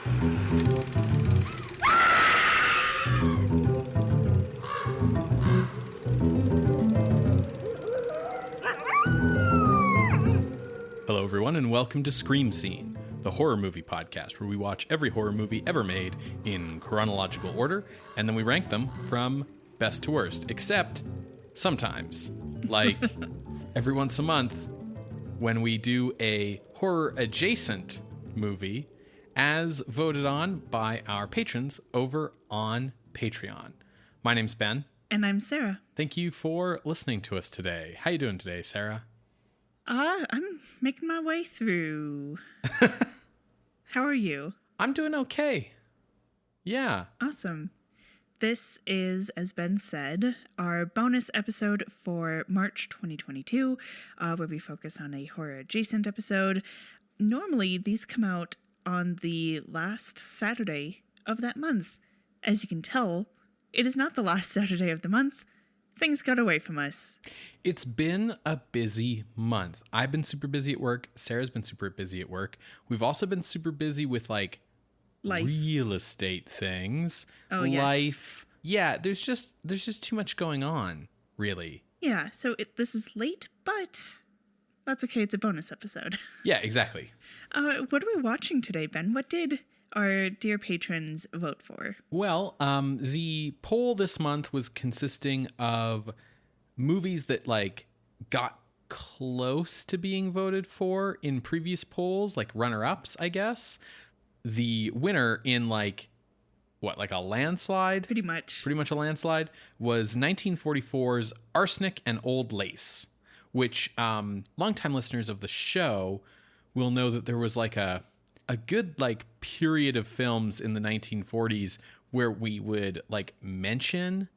Hello, everyone, and welcome to Scream Scene, the horror movie podcast where we watch every horror movie ever made in chronological order, and then we rank them from best to worst, except sometimes, like every once a month, when we do a horror-adjacent movie as voted on by our patrons over on Patreon. My name's Ben. And I'm Sarah. Thank you for listening to us today. How you doing today, Sarah? I'm making my way through. How are you? I'm doing okay. Yeah. Awesome. This is, as Ben said, our bonus episode for March 2022, where we focus on a horror-adjacent episode. Normally, these come out on the last Saturday of that month. As you can tell, it is not the last Saturday of the month. Things got away from us. It's been a busy month. I've been super busy at work. Sarah's been super busy at work. We've also been super busy with like Life. Real estate things. Oh, yeah. Life. Yeah, there's just too much going on, really. Yeah, so this is late, but that's okay. It's a bonus episode. Yeah, exactly. What are we watching today, Ben? What did our dear patrons vote for? Well, the poll this month was consisting of movies that like got close to being voted for in previous polls, like runner-ups, I guess. The winner in like a landslide? Pretty much a landslide was 1944's Arsenic and Old Lace, which longtime listeners of the show will know that there was like a good like period of films in the 1940s where we would like mention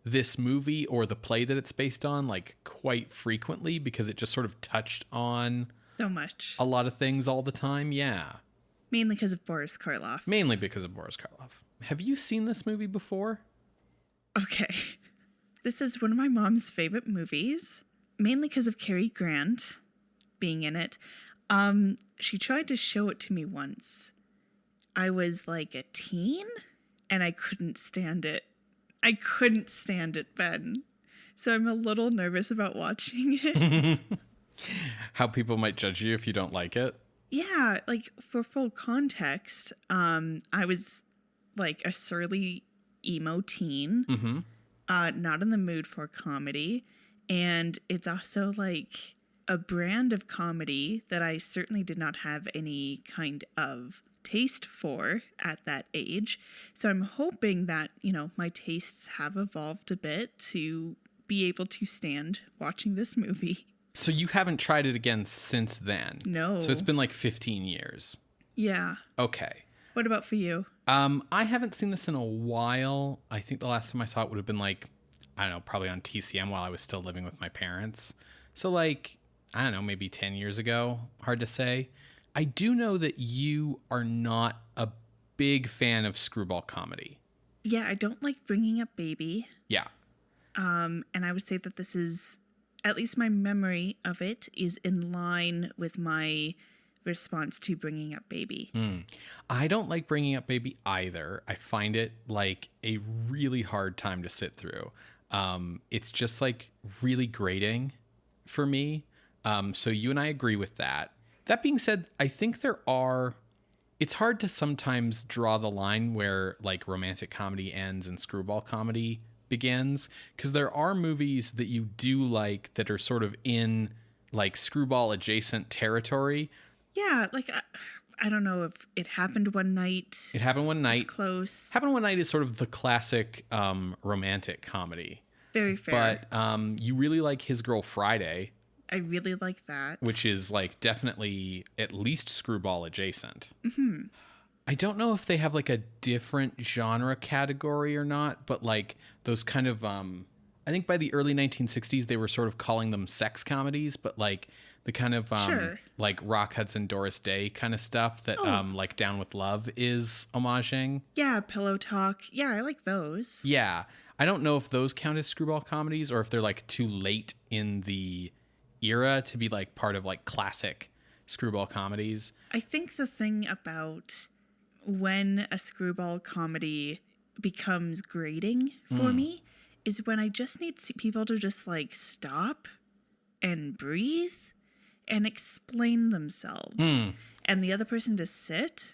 this movie or the play that it's based on like quite frequently because it just sort of touched on so much. A lot of things all the time. Yeah. Mainly because of Boris Karloff. Mainly because of Boris Karloff. Have you seen this movie before? Okay. This is one of my mom's favorite movies, mainly because of Cary Grant being in it. She tried to show it to me once. I was like a teen, and I couldn't stand it. Ben. So I'm a little nervous about watching it. How people might judge you if you don't like it? Yeah, like, for full context, I was like a surly emo teen, not in the mood for comedy, and it's also like a brand of comedy that I certainly did not have any kind of taste for at that age. So I'm hoping that, my tastes have evolved a bit to be able to stand watching this movie. So you haven't tried it again since then? No. So it's been like 15 years? Yeah. Okay. What about for you? I haven't seen this in a while. I think the last time I saw it would have been like, I don't know, probably on TCM while I was still living with my parents. So like, I don't know, maybe 10 years ago. Hard to say. I do know that you are not a big fan of screwball comedy. Yeah, I don't like Bringing Up Baby. Yeah. And I would say that this is, at least my memory of it, is in line with my response to Bringing Up Baby. I don't like Bringing Up Baby either. I find it like a really hard time to sit through. It's just like really grating for me. So you and I agree with that. That being said, I think it's hard to sometimes draw the line where like romantic comedy ends and screwball comedy begins, because there are movies that you do like that are sort of in like screwball adjacent territory. Yeah, like I don't know if It Happened One Night. It Happened One Night. Close. Happened One Night is sort of the classic romantic comedy. Very fair. But you really like His Girl Friday. I really like that. Which is like definitely at least screwball adjacent. Mm-hmm. I don't know if they have like a different genre category or not, but like those kind of, I think by the early 1960s, they were sort of calling them sex comedies, but like the kind of like Rock Hudson, Doris Day kind of stuff that like Down with Love is homaging. Yeah, Pillow Talk. Yeah, I like those. Yeah. I don't know if those count as screwball comedies or if they're like too late in the era to be like part of like classic screwball comedies. I think the thing about when a screwball comedy becomes grating for me is when I just need people to just like stop and breathe and explain themselves. And the other person to sit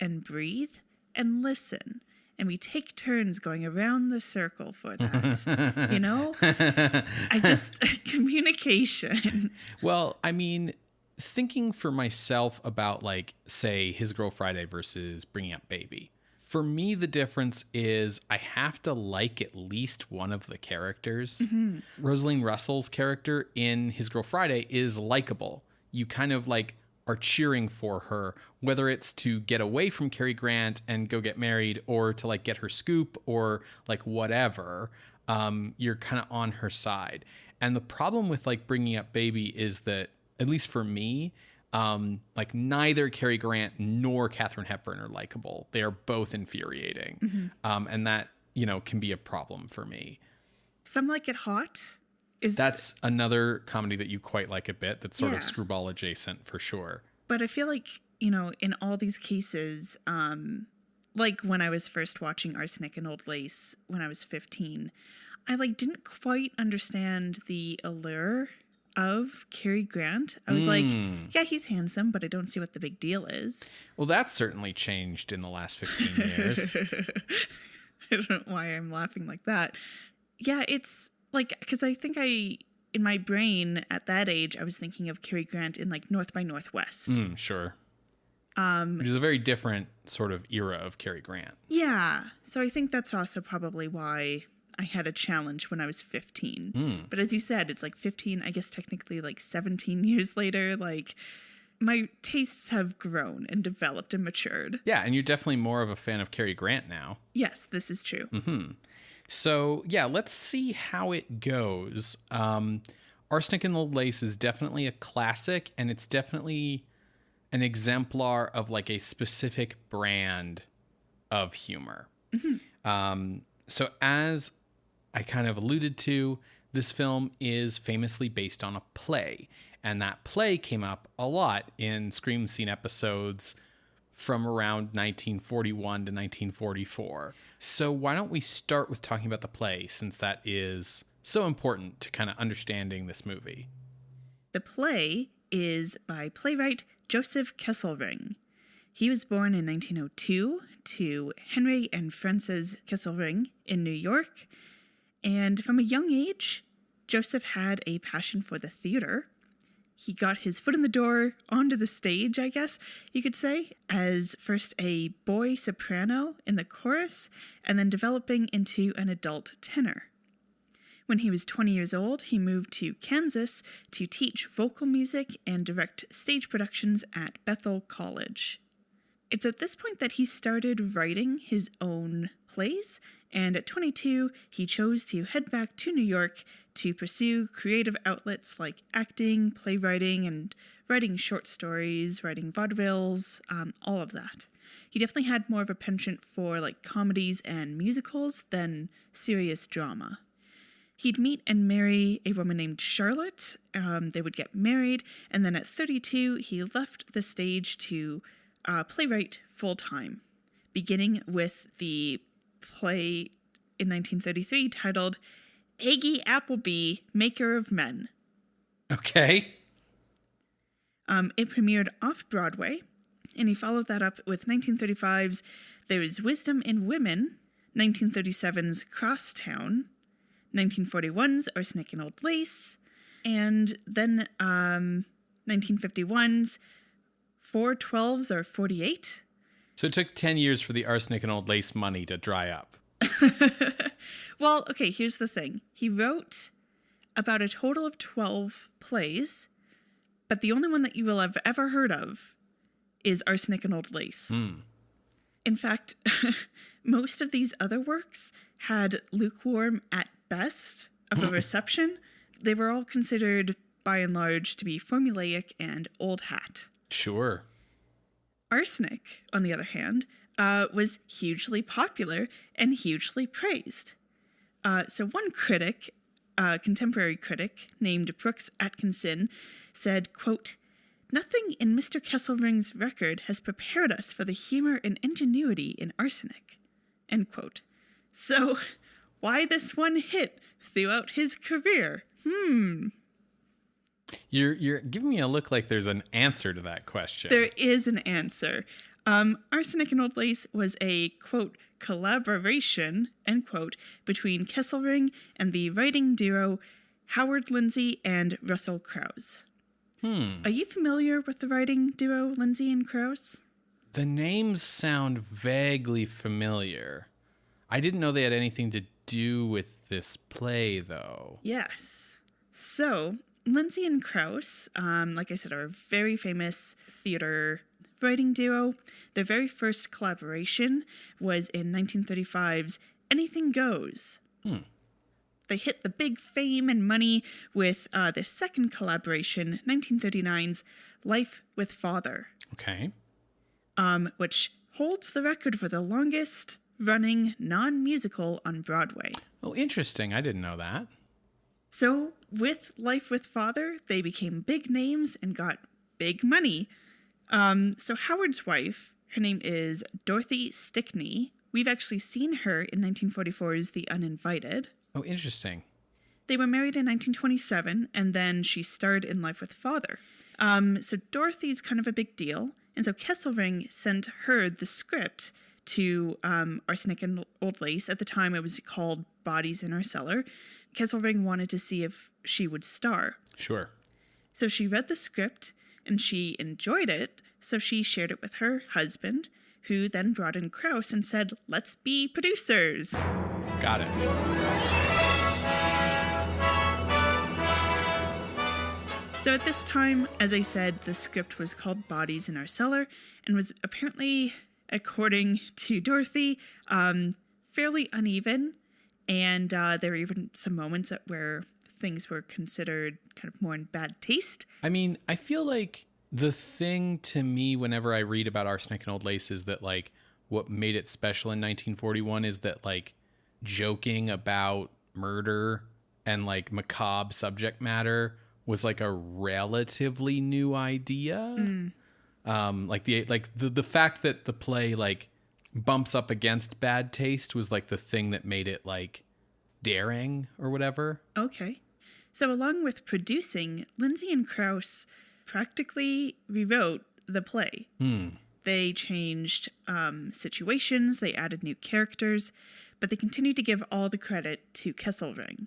and breathe and listen. And we take turns going around the circle for that. You know? Communication. Well, I mean, thinking for myself about like, say, His Girl Friday versus Bringing Up Baby. For me, the difference is I have to like at least one of the characters. Rosaline Russell's character in His Girl Friday is likable. You kind of like are cheering for her, whether it's to get away from Cary Grant and go get married or to like get her scoop or like whatever. You're kind of on her side. And the problem with like Bringing Up Baby is that, at least for me, like neither Cary Grant nor Katharine Hepburn are likable. They are both infuriating. And that, you know, can be a problem for me. Some Like It Hot. That's another comedy that you quite like a bit. That's sort of screwball adjacent for sure. But I feel like, you know, in all these cases, like when I was first watching Arsenic and Old Lace when I was 15, I like didn't quite understand the allure of Cary Grant. I was like, yeah, he's handsome, but I don't see what the big deal is. Well, that's certainly changed in the last 15 years. I don't know why I'm laughing like that. Yeah, it's like, because I think in my brain at that age, I was thinking of Cary Grant in like North by Northwest. Sure. Which is a very different sort of era of Cary Grant. Yeah. So I think that's also probably why I had a challenge when I was 15. But as you said, it's like 15, I guess technically like 17 years later, like my tastes have grown and developed and matured. Yeah, and you're definitely more of a fan of Cary Grant now. Yes, this is true. So, yeah, let's see how it goes. Arsenic and Old Lace is definitely a classic, and it's definitely an exemplar of like a specific brand of humor. So as I kind of alluded to, this film is famously based on a play, and that play came up a lot in Scream Scene episodes from around 1941 to 1944. So why don't we start with talking about the play, since that is so important to kind of understanding this movie. The play is by playwright Joseph Kesselring. He was born in 1902 to Henry and Frances Kesselring in New York. And from a young age, Joseph had a passion for the theater. He got his foot in the door onto the stage, I guess you could say, as first a boy soprano in the chorus, and then developing into an adult tenor. When he was 20 years old, he moved to Kansas to teach vocal music and direct stage productions at Bethel College. It's at this point that he started writing his own plays, and at 22, he chose to head back to New York to pursue creative outlets like acting, playwriting, and writing short stories, writing vaudevilles, all of that. He definitely had more of a penchant for like comedies and musicals than serious drama. He'd meet and marry a woman named Charlotte. They would get married, and then at 32, he left the stage to playwright full-time, beginning with the play in 1933 titled Aggie Appleby, Maker of Men. Okay. It premiered off-Broadway, and he followed that up with 1935's There Is Wisdom in Women, 1937's Crosstown, 1941's Arsenic and Old Lace, and then 1951's 412s or 48. So it took 10 years for the Arsenic and Old Lace money to dry up. Well, okay, here's the thing. He wrote about a total of 12 plays, but the only one that you will have ever heard of is Arsenic and Old Lace. In fact, most of these other works had lukewarm at best of a reception. They were all considered, by and large, to be formulaic and old hat. Sure. Arsenic, on the other hand, was hugely popular and hugely praised. So one critic, contemporary critic named Brooks Atkinson, said, quote, Nothing in Mr. Kesselring's record has prepared us for the humor and ingenuity in Arsenic. End quote. So, why this one hit throughout his career? You're giving me a look like there's an answer to that question. There is an answer. Arsenic and Old Lace was a, quote, collaboration, end quote, between Kesselring and the writing duo Howard Lindsay and Russell Krause. Are you familiar with the writing duo Lindsay and Krause? The names sound vaguely familiar. I didn't know they had anything to do with this play, though. Yes. So, Lindsay and Krause, like I said, are a very famous theater writing duo. Their very first collaboration was in 1935's Anything Goes. They hit the big fame and money with their second collaboration, 1939's Life with Father. Okay. Which holds the record for the longest running non-musical on Broadway. Oh, interesting. I didn't know that. So, with Life with Father, they became big names and got big money. So Howard's wife, her name is Dorothy Stickney. We've actually seen her in 1944's The Uninvited. Oh, interesting. They were married in 1927, and then she starred in Life with Father. So Dorothy's kind of a big deal, and so Kesselring sent her the script to Arsenic and Old Lace. At the time, it was called Bodies in Our Cellar. Kesselring wanted to see if she would star. Sure. So she read the script, and she enjoyed it, so she shared it with her husband, who then brought in Krause and said, let's be producers. Got it. So at this time, as I said, the script was called Bodies in Our Cellar and was apparently, according to Dorothy, fairly uneven. And there were even some moments where things were considered kind of more in bad taste. I mean, I feel like the thing to me whenever I read about Arsenic and Old Lace is that, like, what made it special in 1941 is that, like, joking about murder and, like, macabre subject matter was, like, a relatively new idea. The fact that the play, like, bumps up against bad taste was, like, the thing that made it, like, daring or whatever. Okay. So along with producing, Lindsay and Krause practically rewrote the play. They changed situations, they added new characters, but they continued to give all the credit to Kesselring.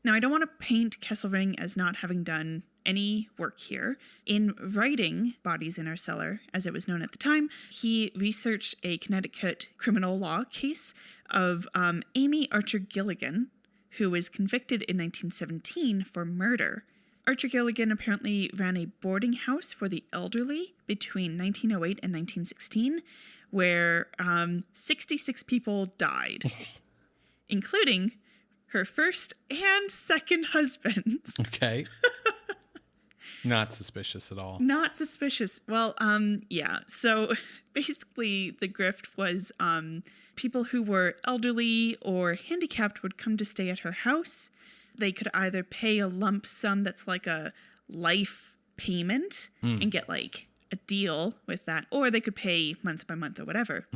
Now, I don't want to paint Kesselring as not having done any work here. In writing Bodies in Our Cellar, as it was known at the time, he researched a Connecticut criminal law case of Amy Archer Gilligan, who was convicted in 1917 for murder. Archer Gilligan apparently ran a boarding house for the elderly between 1908 and 1916, where 66 people died, including her first and second husbands. Okay. Not suspicious at all. Not suspicious. Well, yeah. So basically the grift was people who were elderly or handicapped would come to stay at her house. They could either pay a lump sum that's like a life payment and get like a deal with that, or they could pay month by month or whatever.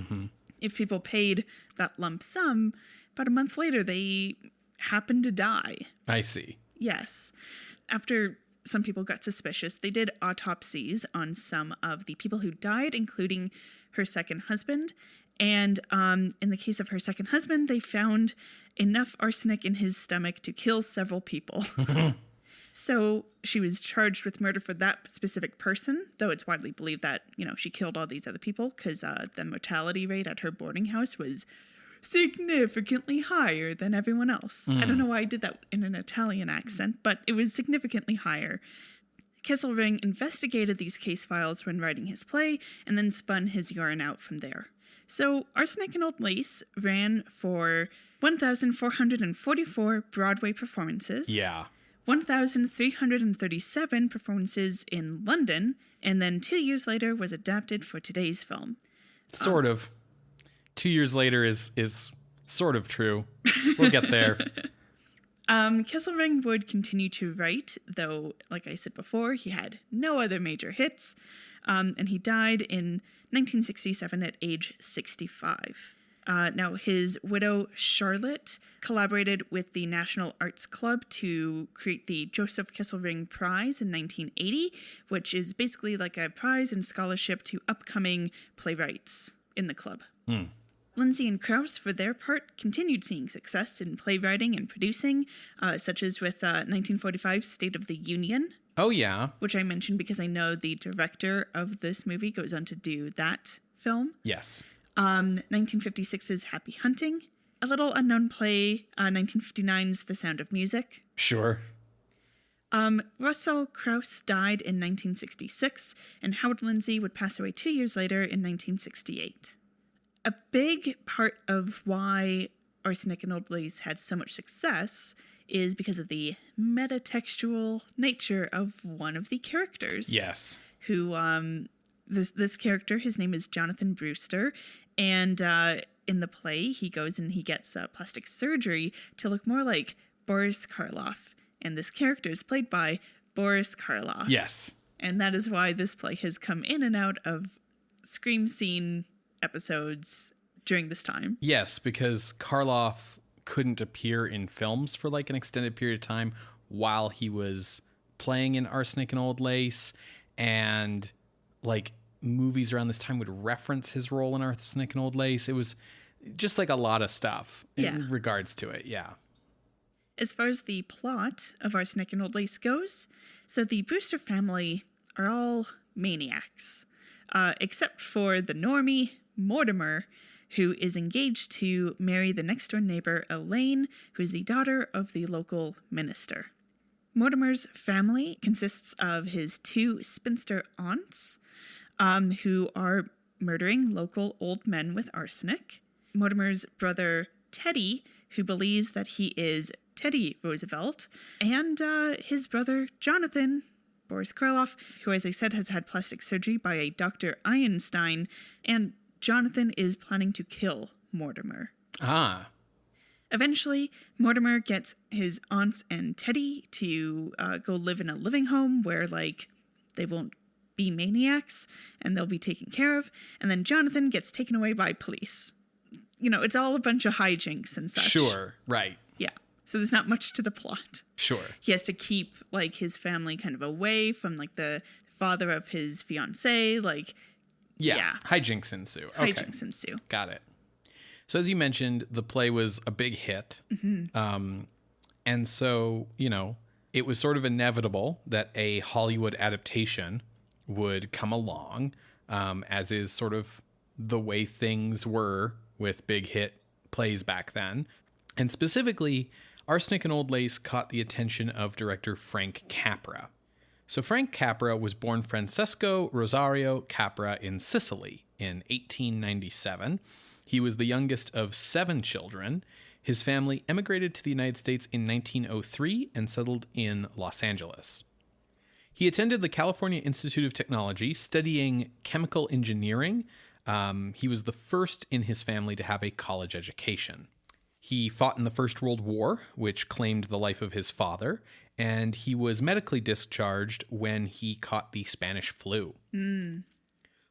If people paid that lump sum, about a month later, they happened to die. I see. Yes. After some people got suspicious, they did autopsies on some of the people who died, including her second husband. And in the case of her second husband, they found enough arsenic in his stomach to kill several people. So she was charged with murder for that specific person, though it's widely believed that, you know, she killed all these other people because the mortality rate at her boarding house was significantly higher than everyone else. I don't know why I did that in an Italian accent, but it was significantly higher. Kesselring investigated these case files when writing his play and then spun his yarn out from there. So Arsenic and Old Lace ran for 1,444 Broadway performances. Yeah. 1,337 performances in London, and then 2 years later was adapted for today's film. Sort of. 2 years later is sort of true. We'll get there. Kesselring would continue to write, though, like I said before, he had no other major hits, and he died in 1967 at age 65. Now, his widow, Charlotte, collaborated with the National Arts Club to create the Joseph Kesselring Prize in 1980, which is basically like a prize and scholarship to upcoming playwrights in the club. Lindsay and Krauss, for their part, continued seeing success in playwriting and producing, such as with 1945's State of the Union. Oh, yeah. Which I mentioned because I know the director of this movie goes on to do that film. Yes. 1956's Happy Hunting. A little unknown play, 1959's The Sound of Music. Sure. Russell Krauss died in 1966, and Howard Lindsay would pass away 2 years later in 1968. A big part of why Arsenic and Old Lace had so much success is because of the metatextual nature of one of the characters. Yes. Who, this character, his name is Jonathan Brewster, and in the play, he goes and he gets plastic surgery to look more like Boris Karloff. And this character is played by Boris Karloff. Yes. And that is why this play has come in and out of scream scene episodes during this time. Yes, because Karloff couldn't appear in films for like an extended period of time while he was playing in Arsenic and Old Lace, and like movies around this time would reference his role in Arsenic and Old Lace. It was just like a lot of stuff in regards to it. Yeah. As far as the plot of Arsenic and Old Lace goes, so the Brewster family are all maniacs, except for the normie Mortimer, who is engaged to marry the next-door neighbor, Elaine, who is the daughter of the local minister. Mortimer's family consists of his two spinster aunts, who are murdering local old men with arsenic. Mortimer's brother, Teddy, who believes that he is Teddy Roosevelt, and his brother, Jonathan, Boris Karloff, who, as I said, has had plastic surgery by a Dr. Einstein, and Jonathan is planning to kill Mortimer. Ah. Eventually, Mortimer gets his aunts and Teddy to go live in a living home where, like, they won't be maniacs and they'll be taken care of. And then Jonathan gets taken away by police. You know, it's all a bunch of hijinks and such. Sure, right. Yeah. So there's not much to the plot. Sure. He has to keep, like, his family kind of away from, like, the father of his fiancée, like... Yeah. Hijinks ensue. Okay. Hijinks ensue. Got it. So as you mentioned, the play was a big hit. Mm-hmm. And so, you know, it was sort of inevitable that a Hollywood adaptation would come along, as is sort of the way things were with big hit plays back then. And specifically, Arsenic and Old Lace caught the attention of director Frank Capra. So Frank Capra was born Francesco Rosario Capra in Sicily in 1897. He was the youngest of 7 children. His family emigrated to the United States in 1903 and settled in Los Angeles. He attended the California Institute of Technology, studying chemical engineering. He was the first in his family to have a college education. He fought in the First World War, which claimed the life of his father, and he was medically discharged when he caught the Spanish flu.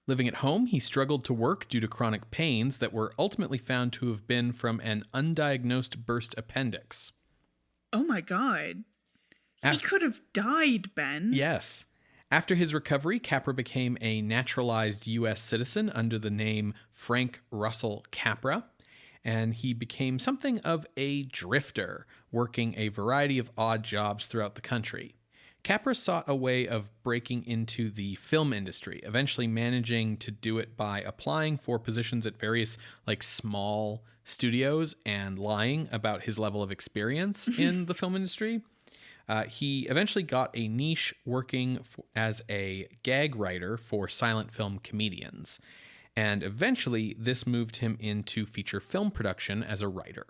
Living at home, he struggled to work due to chronic pains that were ultimately found to have been from an undiagnosed burst appendix. Oh my God. He could have died, Ben. Yes. After his recovery, Capra became a naturalized U.S. citizen under the name Frank Russell Capra, and he became something of a drifter, working a variety of odd jobs throughout the country. Capra sought a way of breaking into the film industry, eventually managing to do it by applying for positions at various small studios and lying about his level of experience in the film industry. He eventually got a niche working as a gag writer for silent film comedians, and eventually this moved him into feature film production as a writer.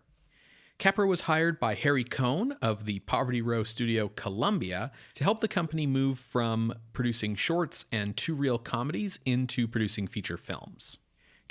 Capra was hired by Harry Cohn of the Poverty Row studio Columbia to help the company move from producing shorts and two-reel comedies into producing feature films.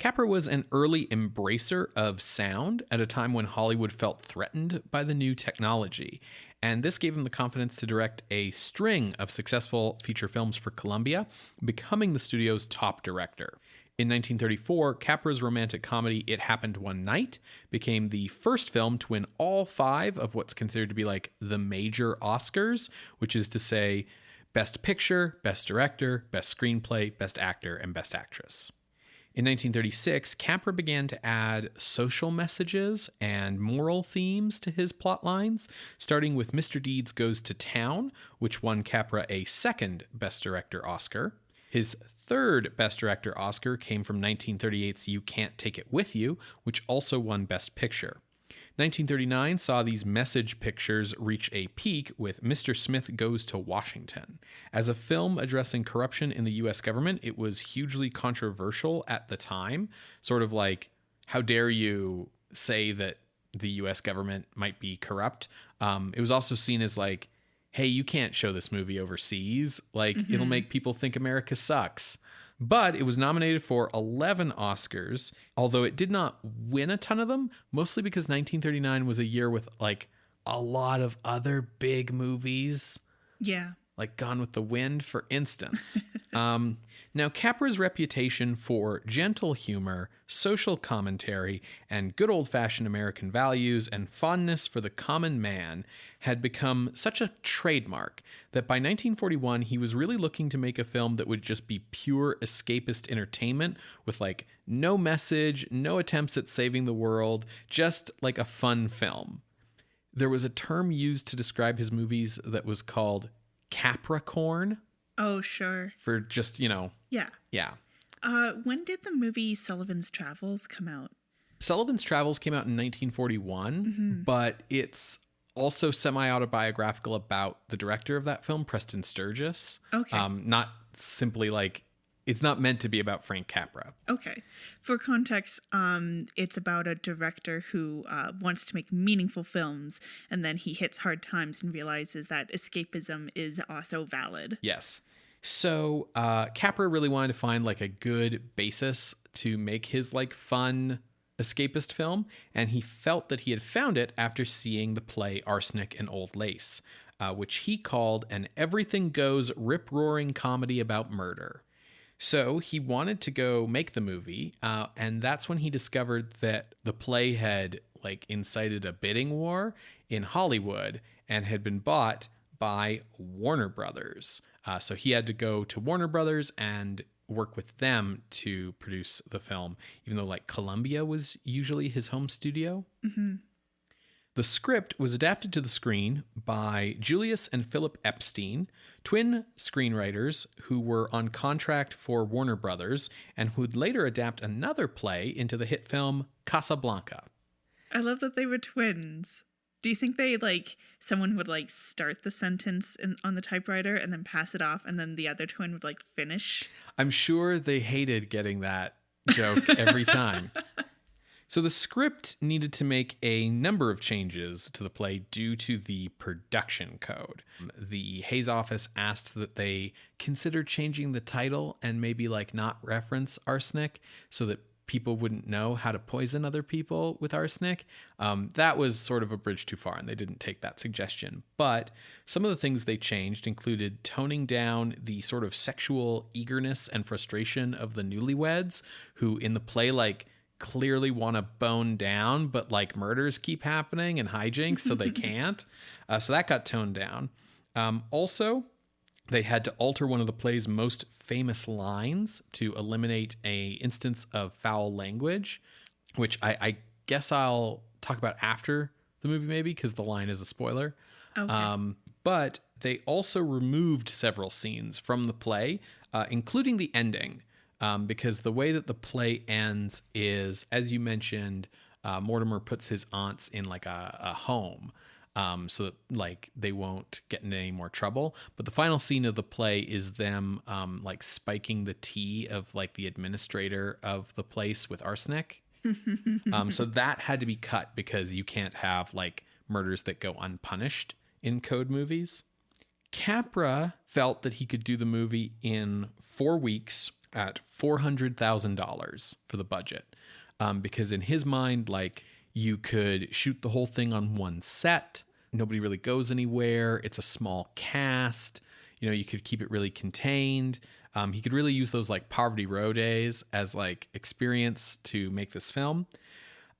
Capra was an early embracer of sound at a time when Hollywood felt threatened by the new technology, and this gave him the confidence to direct a string of successful feature films for Columbia, becoming the studio's top director. In 1934, Capra's romantic comedy It Happened One Night became the first film to win all 5 of what's considered to be like the major Oscars, which is to say Best Picture, Best Director, Best Screenplay, Best Actor, and Best Actress. In 1936, Capra began to add social messages and moral themes to his plot lines, starting with Mr. Deeds Goes to Town, which won Capra a second Best Director Oscar. His third Best Director Oscar came from 1938's You Can't Take It With You, which also won Best Picture. 1939 saw these message pictures reach a peak with Mr. Smith Goes to Washington. As a film addressing corruption in the U.S. government, it was hugely controversial at the time. Sort of like, how dare you say that the U.S. government might be corrupt? It was also seen as like, hey, you can't show this movie overseas. Like, it'll make people think America sucks. But it was nominated for 11 Oscars, although it did not win a ton of them, mostly because 1939 was a year with like a lot of other big movies. Yeah. Like Gone with the Wind, for instance. Now, Capra's reputation for gentle humor, social commentary, and good old-fashioned American values and fondness for the common man had become such a trademark that by 1941, he was really looking to make a film that would just be pure escapist entertainment with like no message, no attempts at saving the world, just like a fun film. There was a term used to describe his movies that was called Capricorn. Oh, sure. For just, Yeah. Yeah. When did the movie Sullivan's Travels come out? Sullivan's Travels came out in 1941, but it's also semi-autobiographical about the director of that film, Preston Sturges. Okay. Not simply like, it's not meant to be about Frank Capra. Okay. For context, it's about a director who wants to make meaningful films, and then he hits hard times and realizes that escapism is also valid. Yes. So Capra really wanted to find like a good basis to make his like fun escapist film, and he felt that he had found it after seeing the play Arsenic and Old Lace, which he called an everything goes rip-roaring comedy about murder. So he wanted to go make the movie, and that's when he discovered that the play had like incited a bidding war in Hollywood and had been bought by Warner Brothers. So he had to go to Warner Brothers and work with them to produce the film, even though like Columbia was usually his home studio. The script was adapted to the screen by Julius and Philip Epstein, twin screenwriters who were on contract for Warner Brothers and who would later adapt another play into the hit film Casablanca. I love that they were twins. Do you think they someone would start the sentence on the typewriter and then pass it off, and then the other twin would finish? I'm sure they hated getting that joke every time. So the script needed to make a number of changes to the play due to the production code. The Hayes office asked that they consider changing the title and maybe not reference arsenic so that people wouldn't know how to poison other people with arsenic. That was sort of a bridge too far, and they didn't take that suggestion. But some of the things they changed included toning down the sort of sexual eagerness and frustration of the newlyweds, who in the play clearly want to bone down, but murders keep happening and hijinks, so they can't. So that got toned down. Also, they had to alter one of the play's most famous lines to eliminate a instance of foul language, which I guess I'll talk about after the movie maybe, because the line is a spoiler. Okay. But they also removed several scenes from the play, including the ending. Because the way that the play ends is, as you mentioned, Mortimer puts his aunts in a home so that they won't get into any more trouble. But the final scene of the play is them spiking the tea of the administrator of the place with arsenic. So that had to be cut because you can't have murders that go unpunished in code movies. Capra felt that he could do the movie in 4 weeks at $400,000 for the budget. Because in his mind, like, you could shoot the whole thing on one set. Nobody really goes anywhere. It's a small cast. You know, you could keep it really contained. He could really use those like Poverty Row days as like experience to make this film.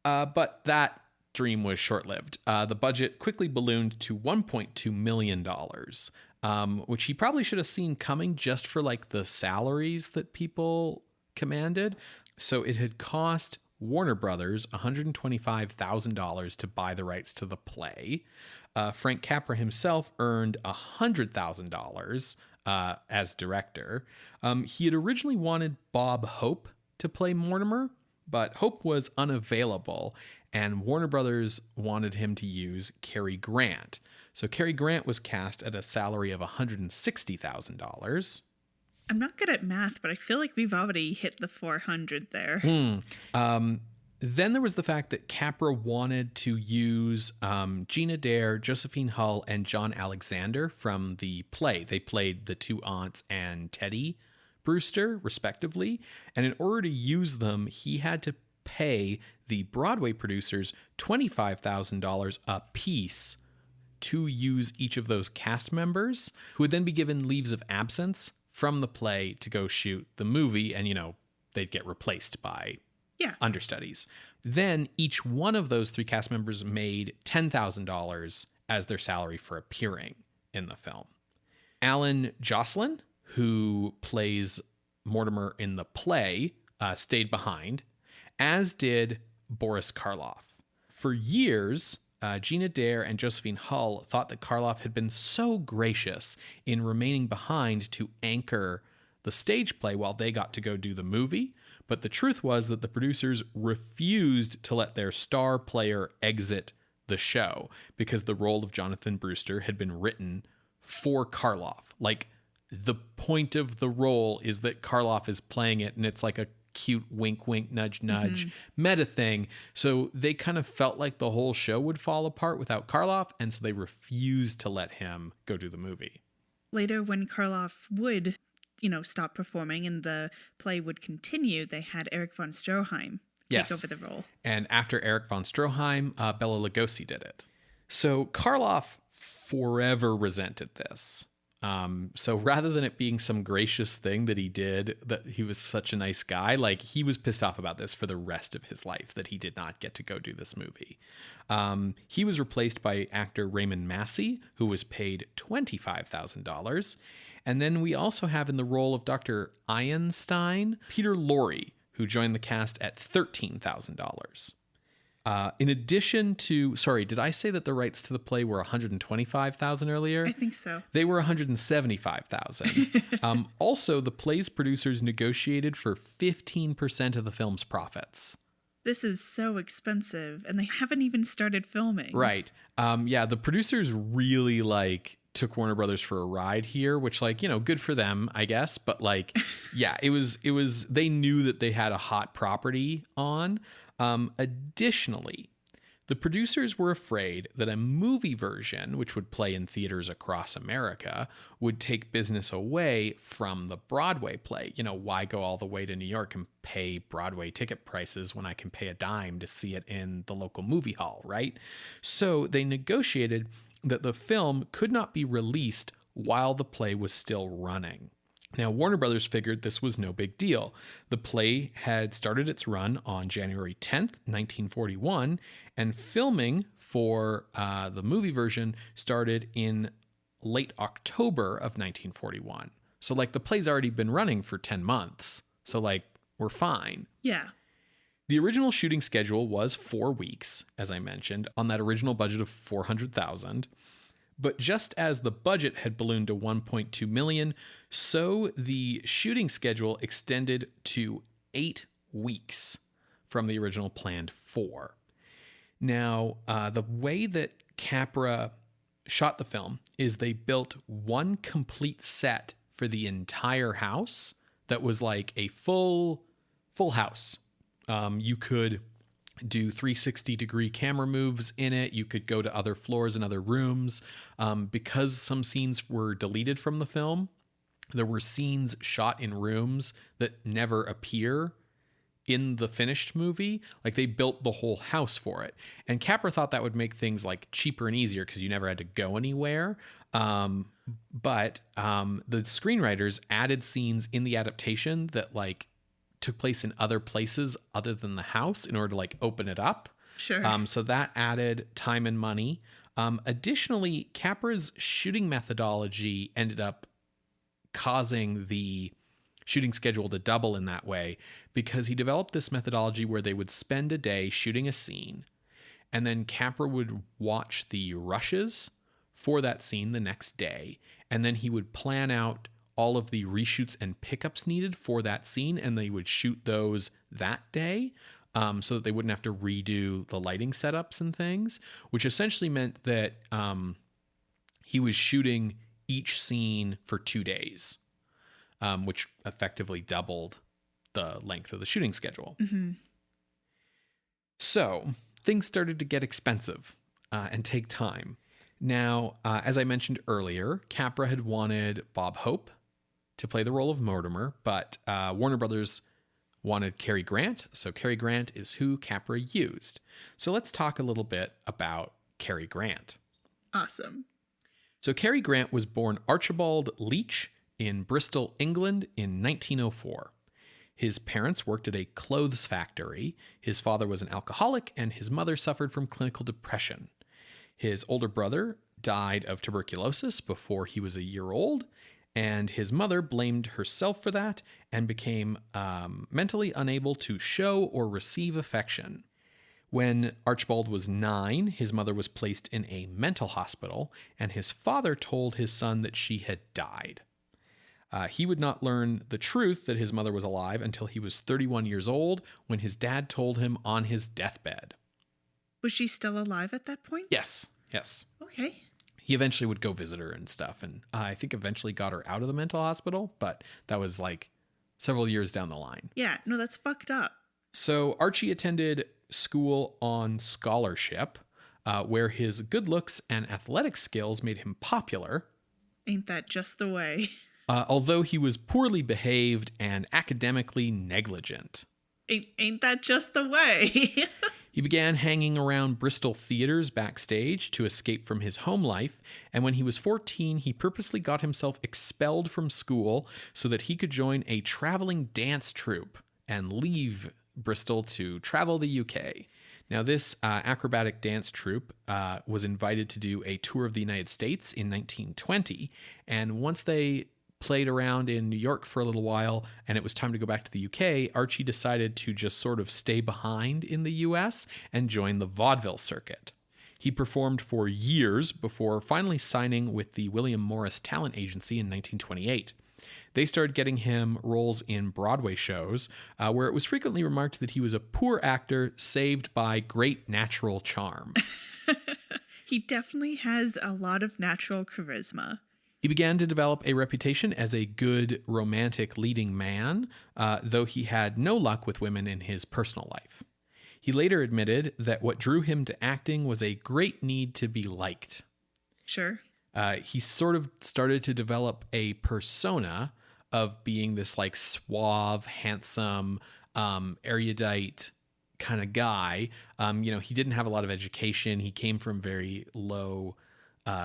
But that dream was short-lived. The budget quickly ballooned to $1.2 million, which he probably should have seen coming just for like the salaries that people commanded. So it had cost Warner Brothers $125,000 to buy the rights to the play. Frank Capra himself earned $100,000 as director. He had originally wanted Bob Hope to play Mortimer, but Hope was unavailable, and Warner Brothers wanted him to use Cary Grant. So Cary Grant was cast at a salary of $160,000. I'm not good at math, but I feel like we've already hit the 400 there. Then there was the fact that Capra wanted to use Jean Adair, Josephine Hull, and John Alexander from the play. They played the two aunts and Teddy Brewster, respectively. And in order to use them, he had to pay the Broadway producers $25,000 a piece to use each of those cast members, who would then be given leaves of absence from the play to go shoot the movie. And, you know, they'd get replaced by understudies. Then each one of those three cast members made $10,000 as their salary for appearing in the film. Alan Jocelyn, who plays Mortimer in the play, stayed behind, as did Boris Karloff. For years, Jean Adair and Josephine Hull thought that Karloff had been so gracious in remaining behind to anchor the stage play while they got to go do the movie. But the truth was that the producers refused to let their star player exit the show because the role of Jonathan Brewster had been written for Karloff. Like, the point of the role is that Karloff is playing it, and it's like a cute wink, wink, nudge, nudge meta thing. So they kind of felt like the whole show would fall apart without Karloff, and so they refused to let him go do the movie. Later, when Karloff would stop performing and the play would continue, they had Erich von Stroheim take over the role. And after Erich von Stroheim, Bela Lugosi did it. So Karloff forever resented this. So rather than it being some gracious thing that he did, that he was such a nice guy, like, he was pissed off about this for the rest of his life, that he did not get to go do this movie. He was replaced by actor Raymond Massey, who was paid $25,000. And then we also have in the role of Dr. Einstein, Peter Lorre, who joined the cast at $13,000. In addition to, sorry, did I say that the rights to the play were $125,000 earlier? I think so. They were $175,000. Also, the play's producers negotiated for 15% of the film's profits. This is so expensive, and they haven't even started filming. Right. The producers really took Warner Brothers for a ride here, which good for them, I guess. But it was, they knew that they had a hot property on. Additionally, the producers were afraid that a movie version, which would play in theaters across America, would take business away from the Broadway play. Why go all the way to New York and pay Broadway ticket prices when I can pay a dime to see it in the local movie hall, right? So they negotiated that the film could not be released while the play was still running. Now, Warner Brothers figured this was no big deal. The play had started its run on January 10th, 1941, and filming for the movie version started in late October of 1941. So, the play's already been running for 10 months. So, we're fine. Yeah. The original shooting schedule was 4 weeks, as I mentioned, on that original budget of $400,000. But just as the budget had ballooned to $1.2 million, so the shooting schedule extended to 8 weeks from the original planned 4. Now, the way that Capra shot the film is they built one complete set for the entire house that was like a full house. You could do 360-degree camera moves in it. You could go to other floors and other rooms. Because some scenes were deleted from the film, There were scenes shot in rooms that never appear in the finished movie. Like, they built the whole house for it. And Capra thought that would make things like cheaper and easier because you never had to go anywhere. But the screenwriters added scenes in the adaptation that like took place in other places other than the house in order to like open it up. Sure. So that added time and money. Additionally, Capra's shooting methodology ended up causing the shooting schedule to double in that way, because he developed this methodology where they would spend a day shooting a scene, and then Capra would watch the rushes for that scene the next day, and then he would plan out all of the reshoots and pickups needed for that scene, and they would shoot those that day, so that they wouldn't have to redo the lighting setups and things, which essentially meant that he was shooting each scene for 2 days, which effectively doubled the length of the shooting schedule. Mm-hmm. So things started to get expensive and take time. Now, as I mentioned earlier, Capra had wanted Bob Hope to play the role of Mortimer, but Warner Brothers wanted Cary Grant, so Cary Grant is who Capra used. So let's talk a little bit about Cary Grant. Awesome. So Cary Grant was born Archibald Leach in Bristol, England in 1904. His parents worked at a clothes factory. His father was an alcoholic, and his mother suffered from clinical depression. His older brother died of tuberculosis before he was a year old, and his mother blamed herself for that and became mentally unable to show or receive affection. When Archibald was 9, his mother was placed in a mental hospital, and his father told his son that she had died. He would not learn the truth that his mother was alive until he was 31 years old, when his dad told him on his deathbed. Was she still alive at that point? Yes. Okay. He eventually would go visit her and stuff, and I think eventually got her out of the mental hospital, but that was like several years down the line. Yeah, no, that's fucked up. So Archie attended school on scholarship, where his good looks and athletic skills made him popular. Ain't that just the way? Although he was poorly behaved and academically negligent. Ain't that just the way? He began hanging around Bristol theaters backstage to escape from his home life, and when he was 14, he purposely got himself expelled from school so that he could join a traveling dance troupe and leave Bristol to travel the UK. Now, this acrobatic dance troupe was invited to do a tour of the United States in 1920, and once they played around in New York for a little while and it was time to go back to the UK, Archie decided to just sort of stay behind in the US and join the vaudeville circuit. He performed for years before finally signing with the William Morris Talent Agency in 1928. They started getting him roles in Broadway shows, where it was frequently remarked that he was a poor actor saved by great natural charm. He definitely has a lot of natural charisma. He began to develop a reputation as a good romantic leading man, though he had no luck with women in his personal life. He later admitted that what drew him to acting was a great need to be liked. Sure. He sort of started to develop a persona of being this like suave, handsome, erudite kind of guy. He didn't have a lot of education. He came from very low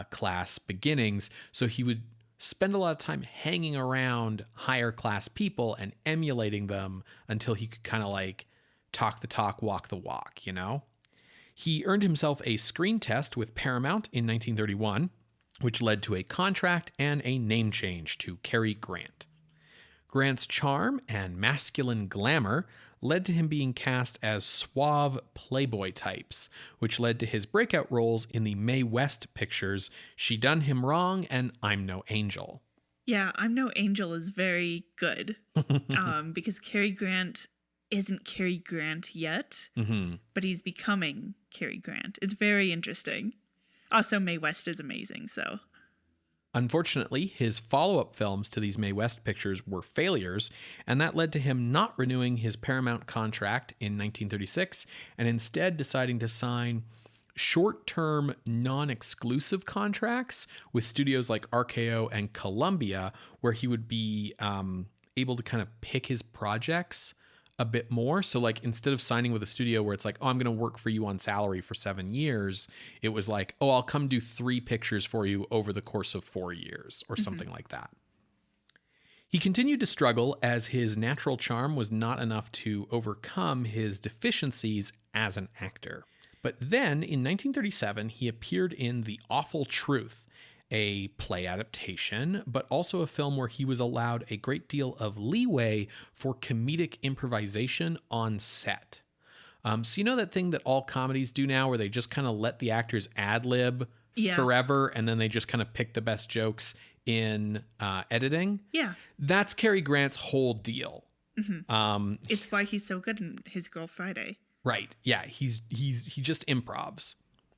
class beginnings, so he would spend a lot of time hanging around higher class people and emulating them until he could kind of like talk the talk, walk the walk, you know? He earned himself a screen test with Paramount in 1931, which led to a contract and a name change to Cary Grant. Grant's charm and masculine glamour led to him being cast as suave playboy types, which led to his breakout roles in the Mae West pictures She Done Him Wrong and I'm No Angel. Yeah, I'm No Angel is very good, because Cary Grant isn't Cary Grant yet, but he's becoming Cary Grant. It's very interesting. Also, Mae West is amazing, so... Unfortunately, his follow-up films to these Mae West pictures were failures, and that led to him not renewing his Paramount contract in 1936 and instead deciding to sign short-term, non-exclusive contracts with studios like RKO and Columbia, where he would be able to kind of pick his projects a bit more. So like instead of signing with a studio where it's like, oh, I'm going to work for you on salary for 7 years, it was like, oh, I'll come do 3 pictures for you over the course of 4 years or something like that. He continued to struggle as his natural charm was not enough to overcome his deficiencies as an actor. But then in 1937, he appeared in The Awful Truth, a play adaptation, but also a film where he was allowed a great deal of leeway for comedic improvisation on set. So you know that thing that all comedies do now where they just kind of let the actors ad-lib forever and then they just kind of pick the best jokes in editing? Yeah. That's Cary Grant's whole deal. Mm-hmm. It's why he's so good in His Girl Friday. Right. Yeah. He just improvs.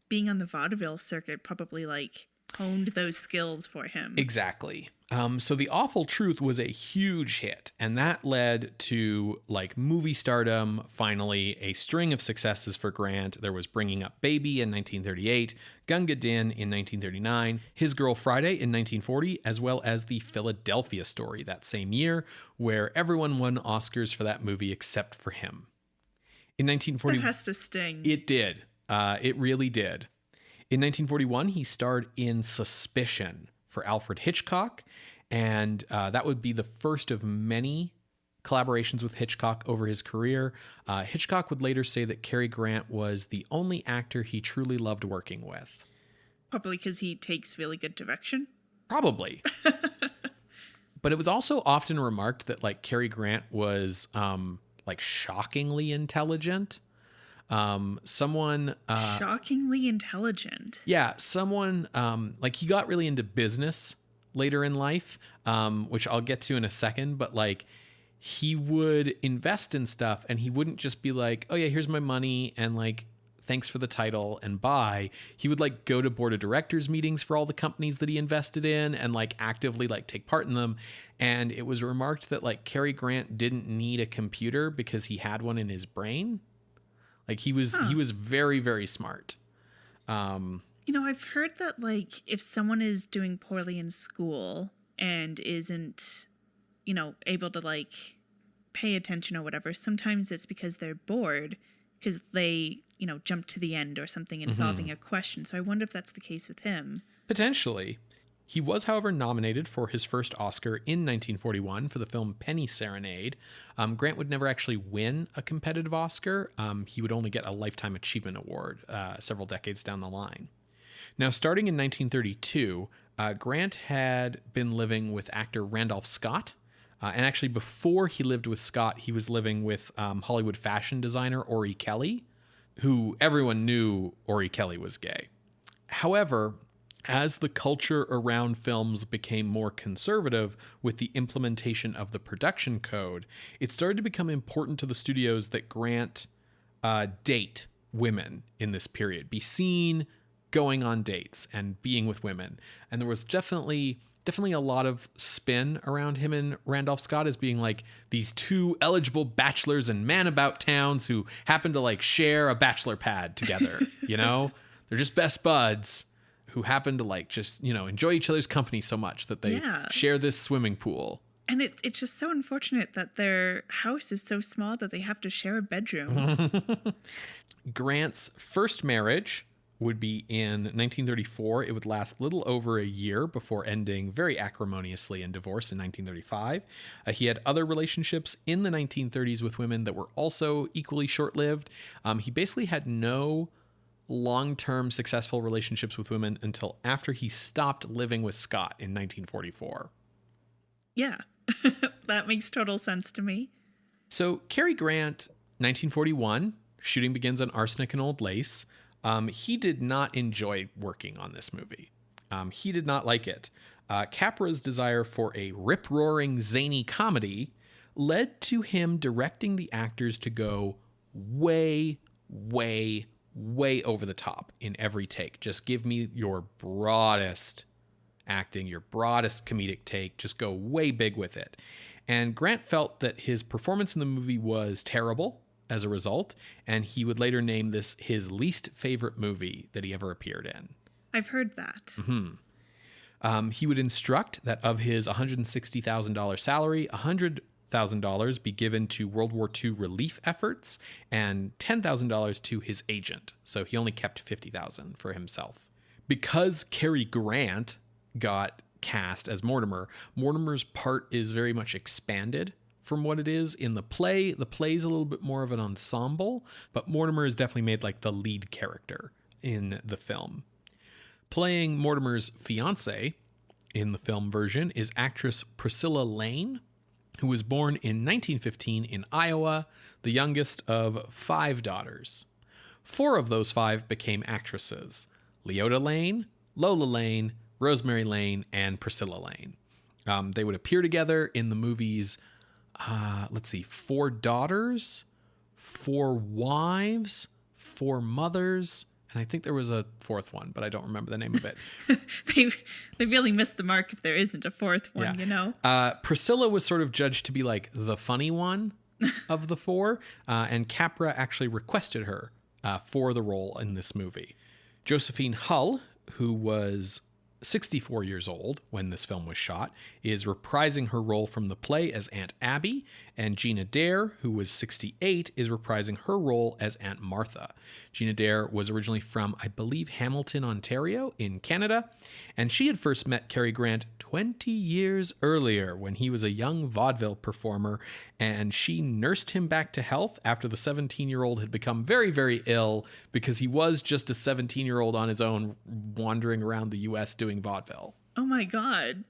Being on the vaudeville circuit probably like honed those skills for him. Exactly. So The Awful Truth was a huge hit, and that led to like movie stardom, finally, a string of successes for Grant. There was Bringing Up Baby in 1938, Gunga Din in 1939, His Girl Friday in 1940, as well as The Philadelphia Story that same year, where everyone won Oscars for that movie except for him. In 1940, that has to sting. It did. It really did. In 1941, he starred in Suspicion for Alfred Hitchcock, and that would be the first of many collaborations with Hitchcock over his career. Hitchcock would later say that Cary Grant was the only actor he truly loved working with. Probably because he takes really good direction? Probably. But it was also often remarked that like Cary Grant was like shockingly intelligent. Shockingly intelligent. Yeah, someone like he got really into business later in life, which I'll get to in a second, but like he would invest in stuff and he wouldn't just be like, oh yeah, here's my money and like thanks for the title and bye. He would like go to board of directors meetings for all the companies that he invested in and like actively like take part in them. And it was remarked that like Cary Grant didn't need a computer because he had one in his brain. Like he was very, very smart. You know, I've heard that like if someone is doing poorly in school and isn't, you know, able to like pay attention or whatever, sometimes it's because they're bored because they, you know, jump to the end or something in solving a question. So I wonder if that's the case with him. Potentially. He was, however, nominated for his first Oscar in 1941 for the film Penny Serenade. Grant would never actually win a competitive Oscar. He would only get a Lifetime Achievement Award several decades down the line. Now, starting in 1932, Grant had been living with actor Randolph Scott. And actually, before he lived with Scott, he was living with Hollywood fashion designer Ori Kelly, who everyone knew Ori Kelly was gay. However, as the culture around films became more conservative with the implementation of the production code, it started to become important to the studios that Grant date women in this period, be seen going on dates and being with women. And there was definitely a lot of spin around him and Randolph Scott as being like these two eligible bachelors and man about towns who happen to like share a bachelor pad together, you know? They're just best buds who happen to like just, you know, enjoy each other's company so much that they share this swimming pool. And it's just so unfortunate that their house is so small that they have to share a bedroom. Grant's first marriage would be in 1934. It would last little over a year before ending very acrimoniously in divorce in 1935. He had other relationships in the 1930s with women that were also equally short-lived. He basically had no long-term successful relationships with women until after he stopped living with Scott in 1944. Yeah, that makes total sense to me. So Cary Grant, 1941, shooting begins on Arsenic and Old Lace. He did not enjoy working on this movie. He did not like it. Capra's desire for a rip-roaring, zany comedy led to him directing the actors to go way, way, way over the top in every take. Just give me your broadest acting, your broadest comedic take. Just go way big with it. And Grant felt that his performance in the movie was terrible. as a result, and he would later name this his least favorite movie that he ever appeared in. I've heard that. He would instruct that of his $160,000 salary, $100,000 be given to World War II relief efforts and $10,000 to his agent. So he only kept $50,000 for himself. Because Cary Grant got cast as Mortimer, Mortimer's part is very much expanded from what it is in the play. The play's a little bit more of an ensemble, but Mortimer is definitely made like the lead character in the film. Playing Mortimer's fiancée in the film version is actress Priscilla Lane, who was born in 1915 in Iowa, the youngest of 5 daughters. 4 of those 5 became actresses: Leota Lane, Lola Lane, Rosemary Lane, and Priscilla Lane. They would appear together in the movies, 4 Daughters, 4 Wives, 4 Mothers, and I think there was a 4th one, but I don't remember the name of it. They really missed the mark if there isn't a 4th one, you know? Priscilla was sort of judged to be like the funny one of the 4, and Capra actually requested her for the role in this movie. Josephine Hull, who was 64 years old when this film was shot, is reprising her role from the play as Aunt Abby, and Jean Adair, who was 68, is reprising her role as Aunt Martha. Jean Adair was originally from, I believe, Hamilton, Ontario in Canada, and she had first met Cary Grant 20 years earlier when he was a young vaudeville performer, and she nursed him back to health after the 17-year-old had become very, very ill because he was just a 17-year-old on his own wandering around the U.S. doing vaudeville. Oh my God.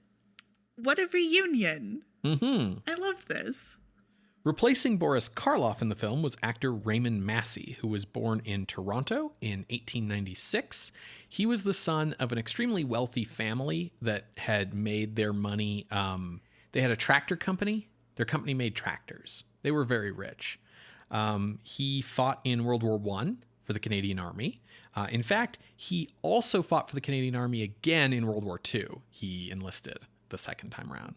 What a reunion. I love this. Replacing Boris Karloff in the film was actor Raymond Massey, who was born in Toronto in 1896. He was the son of an extremely wealthy family that had made their money. They had a tractor company. Their company made tractors. They were very rich. He fought in World War I for the Canadian Army. In fact, he also fought for the Canadian Army again in World War II. He enlisted the second time around.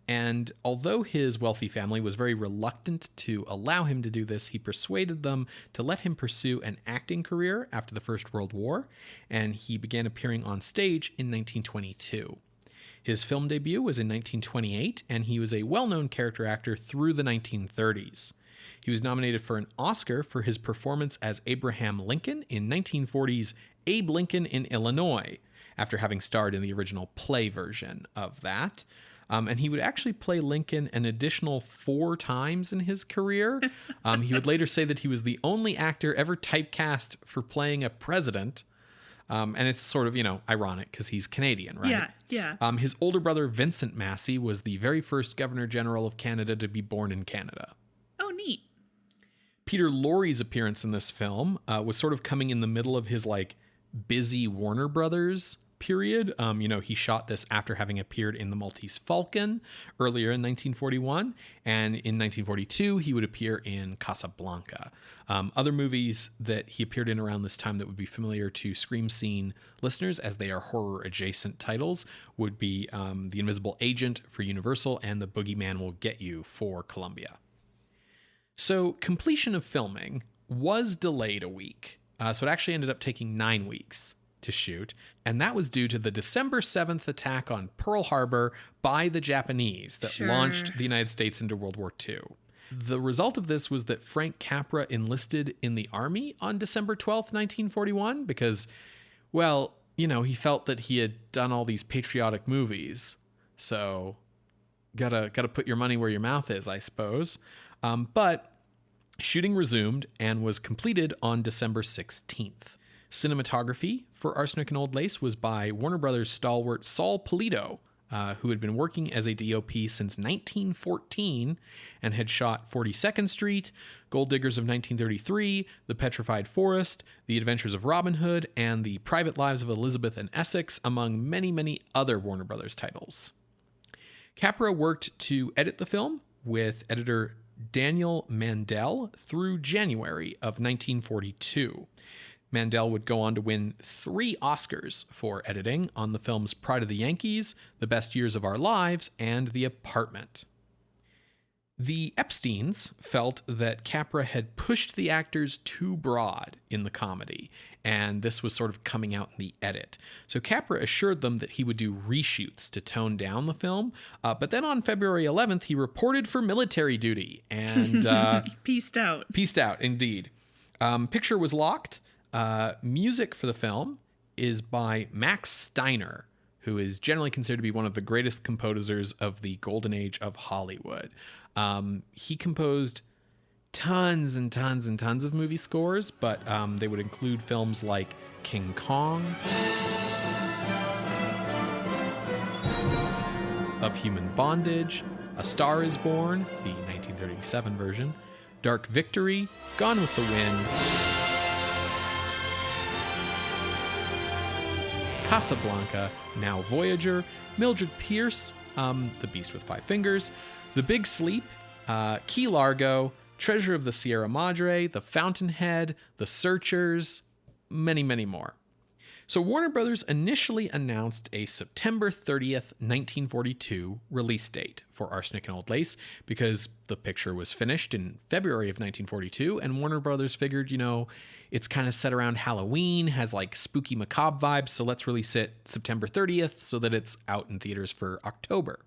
And although his wealthy family was very reluctant to allow him to do this, he persuaded them to let him pursue an acting career after the First World War, and he began appearing on stage in 1922. His film debut was in 1928, and he was a well-known character actor through the 1930s. He was nominated for an Oscar for his performance as Abraham Lincoln in 1940's Abe Lincoln in Illinois, after having starred in the original play version of that. And he would actually play Lincoln an additional 4 times in his career. He would later say that he was the only actor ever typecast for playing a president. And it's sort of, ironic because he's Canadian, right? Yeah. His older brother, Vincent Massey, was the very first Governor General of Canada to be born in Canada. Oh, neat. Peter Lorre's appearance in this film was sort of coming in the middle of his, busy Warner Brothers period. He shot this after having appeared in The Maltese Falcon earlier in 1941, and in 1942 he would appear in Casablanca. Other movies that he appeared in around this time that would be familiar to Scream Scene listeners, as they are horror adjacent titles, would be The Invisible Agent for Universal and The Boogeyman Will Get You for Columbia. So completion of filming was delayed a week. So it actually ended up taking 9 weeks to shoot, and that was due to the December 7th attack on Pearl Harbor by the Japanese that launched the United States into World War II. The result of this was that Frank Capra enlisted in the Army on December 12th, 1941, because, he felt that he had done all these patriotic movies, so gotta put your money where your mouth is, I suppose. But shooting resumed and was completed on December 16th. Cinematography for Arsenic and Old Lace was by Warner Brothers stalwart Saul Polito, who had been working as a DOP since 1914 and had shot 42nd Street, Gold Diggers of 1933, The Petrified Forest, The Adventures of Robin Hood, and The Private Lives of Elizabeth and Essex, among many, many other Warner Brothers titles. Capra worked to edit the film with editor Daniel Mandel through January of 1942. Mandel would go on to win 3 Oscars for editing on the films Pride of the Yankees, The Best Years of Our Lives, and The Apartment. The Epsteins felt that Capra had pushed the actors too broad in the comedy, and this was sort of coming out in the edit. So Capra assured them that he would do reshoots to tone down the film, but then on February 11th, he reported for military duty and Peaced out. Peaced out, indeed. Picture was locked. Music for the film is by Max Steiner, who is generally considered to be one of the greatest composers of the golden age of Hollywood. He composed tons and tons and tons of movie scores, but they would include films like King Kong, Of Human Bondage, A Star is Born, the 1937 version, Dark Victory, Gone with the Wind, Casablanca, Now Voyager, Mildred Pierce, The Beast with Five Fingers, The Big Sleep, Key Largo, Treasure of the Sierra Madre, The Fountainhead, The Searchers, many, many more. So Warner Brothers initially announced a September 30th, 1942 release date for Arsenic and Old Lace because the picture was finished in February of 1942, and Warner Brothers figured, it's kind of set around Halloween, has like spooky macabre vibes, so let's release it September 30th so that it's out in theaters for October.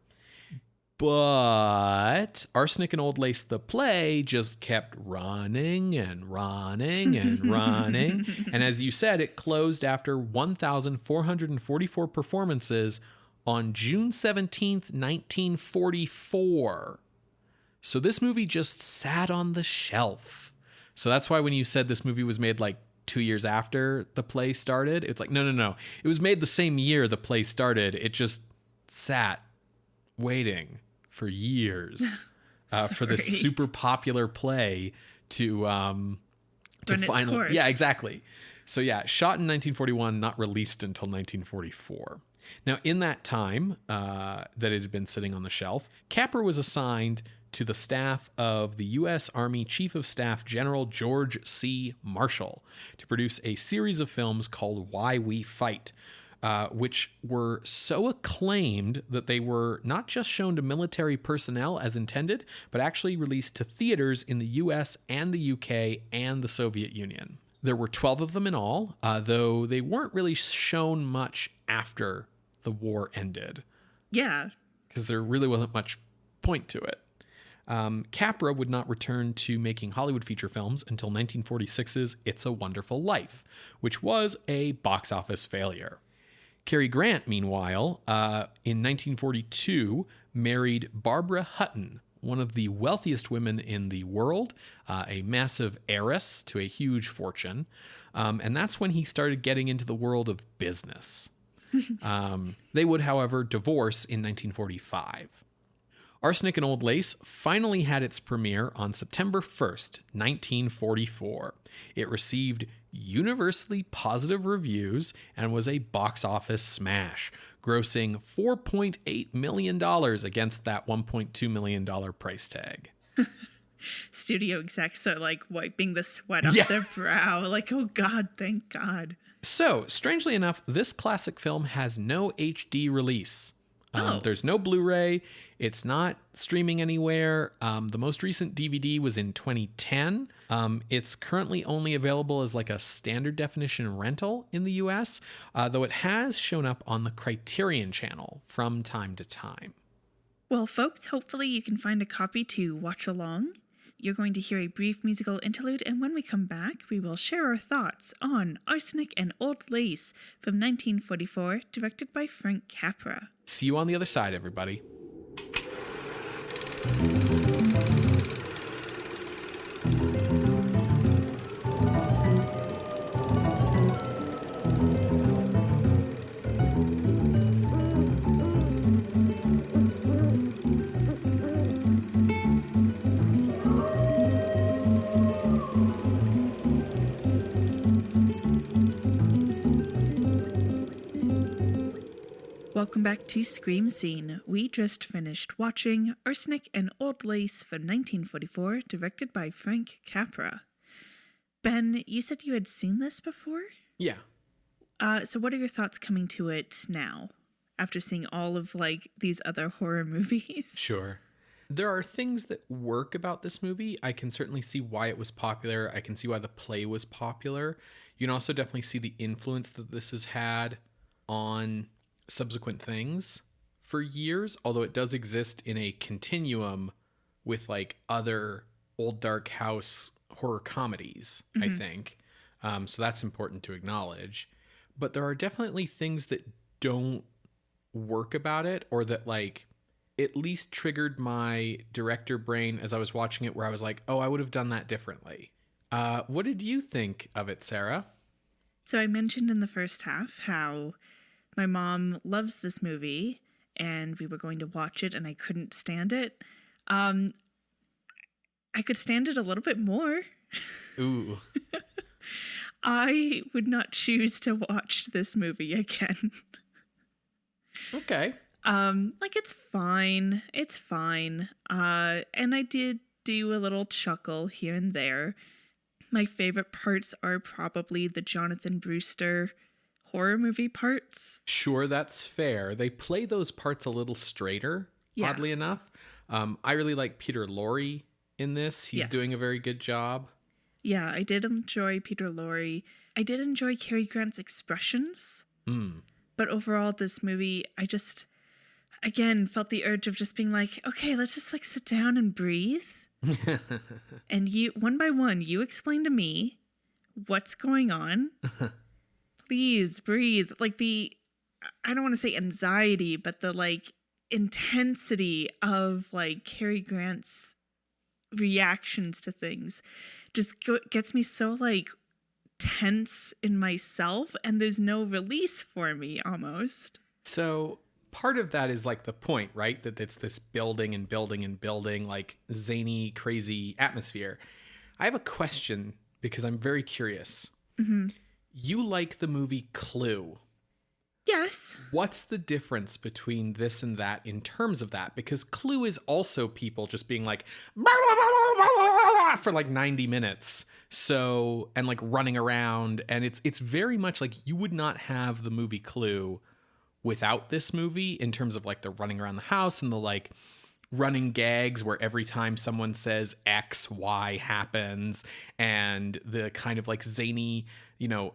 But Arsenic and Old Lace, the play, just kept running and running and running. And as you said, it closed after 1,444 performances on June 17th, 1944. So this movie just sat on the shelf. So that's why when you said this movie was made like 2 years after the play started, it's like, no. It was made the same year the play started. It just sat waiting for years for this super popular play to finally, yeah, exactly. So yeah, shot in 1941, not released until 1944. Now, in that time that it had been sitting on the shelf, Capra was assigned to the staff of the U.S. Army Chief of Staff General George C. Marshall to produce a series of films called Why We Fight, which were so acclaimed that they were not just shown to military personnel as intended, but actually released to theaters in the US and the UK and the Soviet Union. There were 12 of them in all, though they weren't really shown much after the war ended. Yeah. Because there really wasn't much point to it. Capra would not return to making Hollywood feature films until 1946's It's a Wonderful Life, which was a box office failure. Cary Grant, meanwhile, in 1942, married Barbara Hutton, one of the wealthiest women in the world, a massive heiress to a huge fortune. And that's when he started getting into the world of business. They would, however, divorce in 1945. Arsenic and Old Lace finally had its premiere on September 1st, 1944. It received universally positive reviews and was a box office smash, grossing $4.8 million against that $1.2 million price tag. Studio execs are like wiping the sweat off their brow, like, oh God, thank God. So, strangely enough, this classic film has no HD release. There's no Blu-ray. It's not streaming anywhere. The most recent DVD was in 2010. It's currently only available as like a standard definition rental in the US, though it has shown up on the Criterion channel from time to time. Well, folks, hopefully you can find a copy to watch along. You're going to hear a brief musical interlude, and when we come back, we will share our thoughts on Arsenic and Old Lace from 1944, directed by Frank Capra. See you on the other side, everybody. Welcome back to Scream Scene. We just finished watching Arsenic and Old Lace from 1944, directed by Frank Capra. Ben, you said you had seen this before? Yeah. So what are your thoughts coming to it now, after seeing all of, like, these other horror movies? Sure. There are things that work about this movie. I can certainly see why it was popular. I can see why the play was popular. You can also definitely see the influence that this has had on subsequent things for years, although it does exist in a continuum with like other old dark house horror comedies, I think. So that's important to acknowledge. But there are definitely things that don't work about it, or that like at least triggered my director brain as I was watching it, where I was like, oh, I would have done that differently. What did you think of it, Sarah? So I mentioned in the first half how my mom loves this movie and we were going to watch it and I couldn't stand it. I could stand it a little bit more. Ooh. I would not choose to watch this movie again. Okay. Like it's fine. It's fine. And I did do a little chuckle here and there. My favorite parts are probably the Jonathan Brewster horror movie parts. Sure, that's fair. They play those parts a little straighter, oddly enough. I really like Peter Lorre in this. He's doing a very good job. Yeah, I did enjoy Peter Lorre. I did enjoy Cary Grant's expressions. But overall, this movie, I just, again, felt the urge of just being like, okay, let's just like sit down and breathe. And you, one by one, you explain to me what's going on. Please breathe. Like I don't want to say anxiety, but the like intensity of like Cary Grant's reactions to things just gets me so like tense in myself, and there's no release for me almost. So part of that is like the point, right? That it's this building and building and building, like zany, crazy atmosphere. I have a question because I'm very curious. You like the movie Clue. Yes. What's the difference between this and that in terms of that? Because Clue is also people just being like, blah, blah, blah, blah, blah, blah, for like 90 minutes. So, and like running around. And it's very much like you would not have the movie Clue without this movie, in terms of like the running around the house and the like running gags where every time someone says X, Y happens, and the kind of like zany, you know,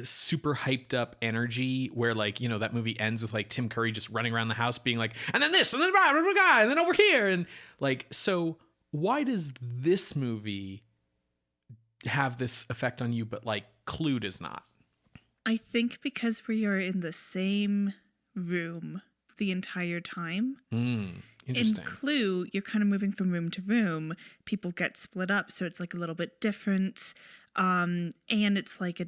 super hyped up energy where like, you know, that movie ends with like Tim Curry just running around the house being like, and then this, and then blah, blah, blah, blah, and then over here. And like, so why does this movie have this effect on you, but like Clue does not? I think because we are in the same room the entire time. Interesting. In Clue, you're kind of moving from room to room. People get split up, so it's like a little bit different. And it's like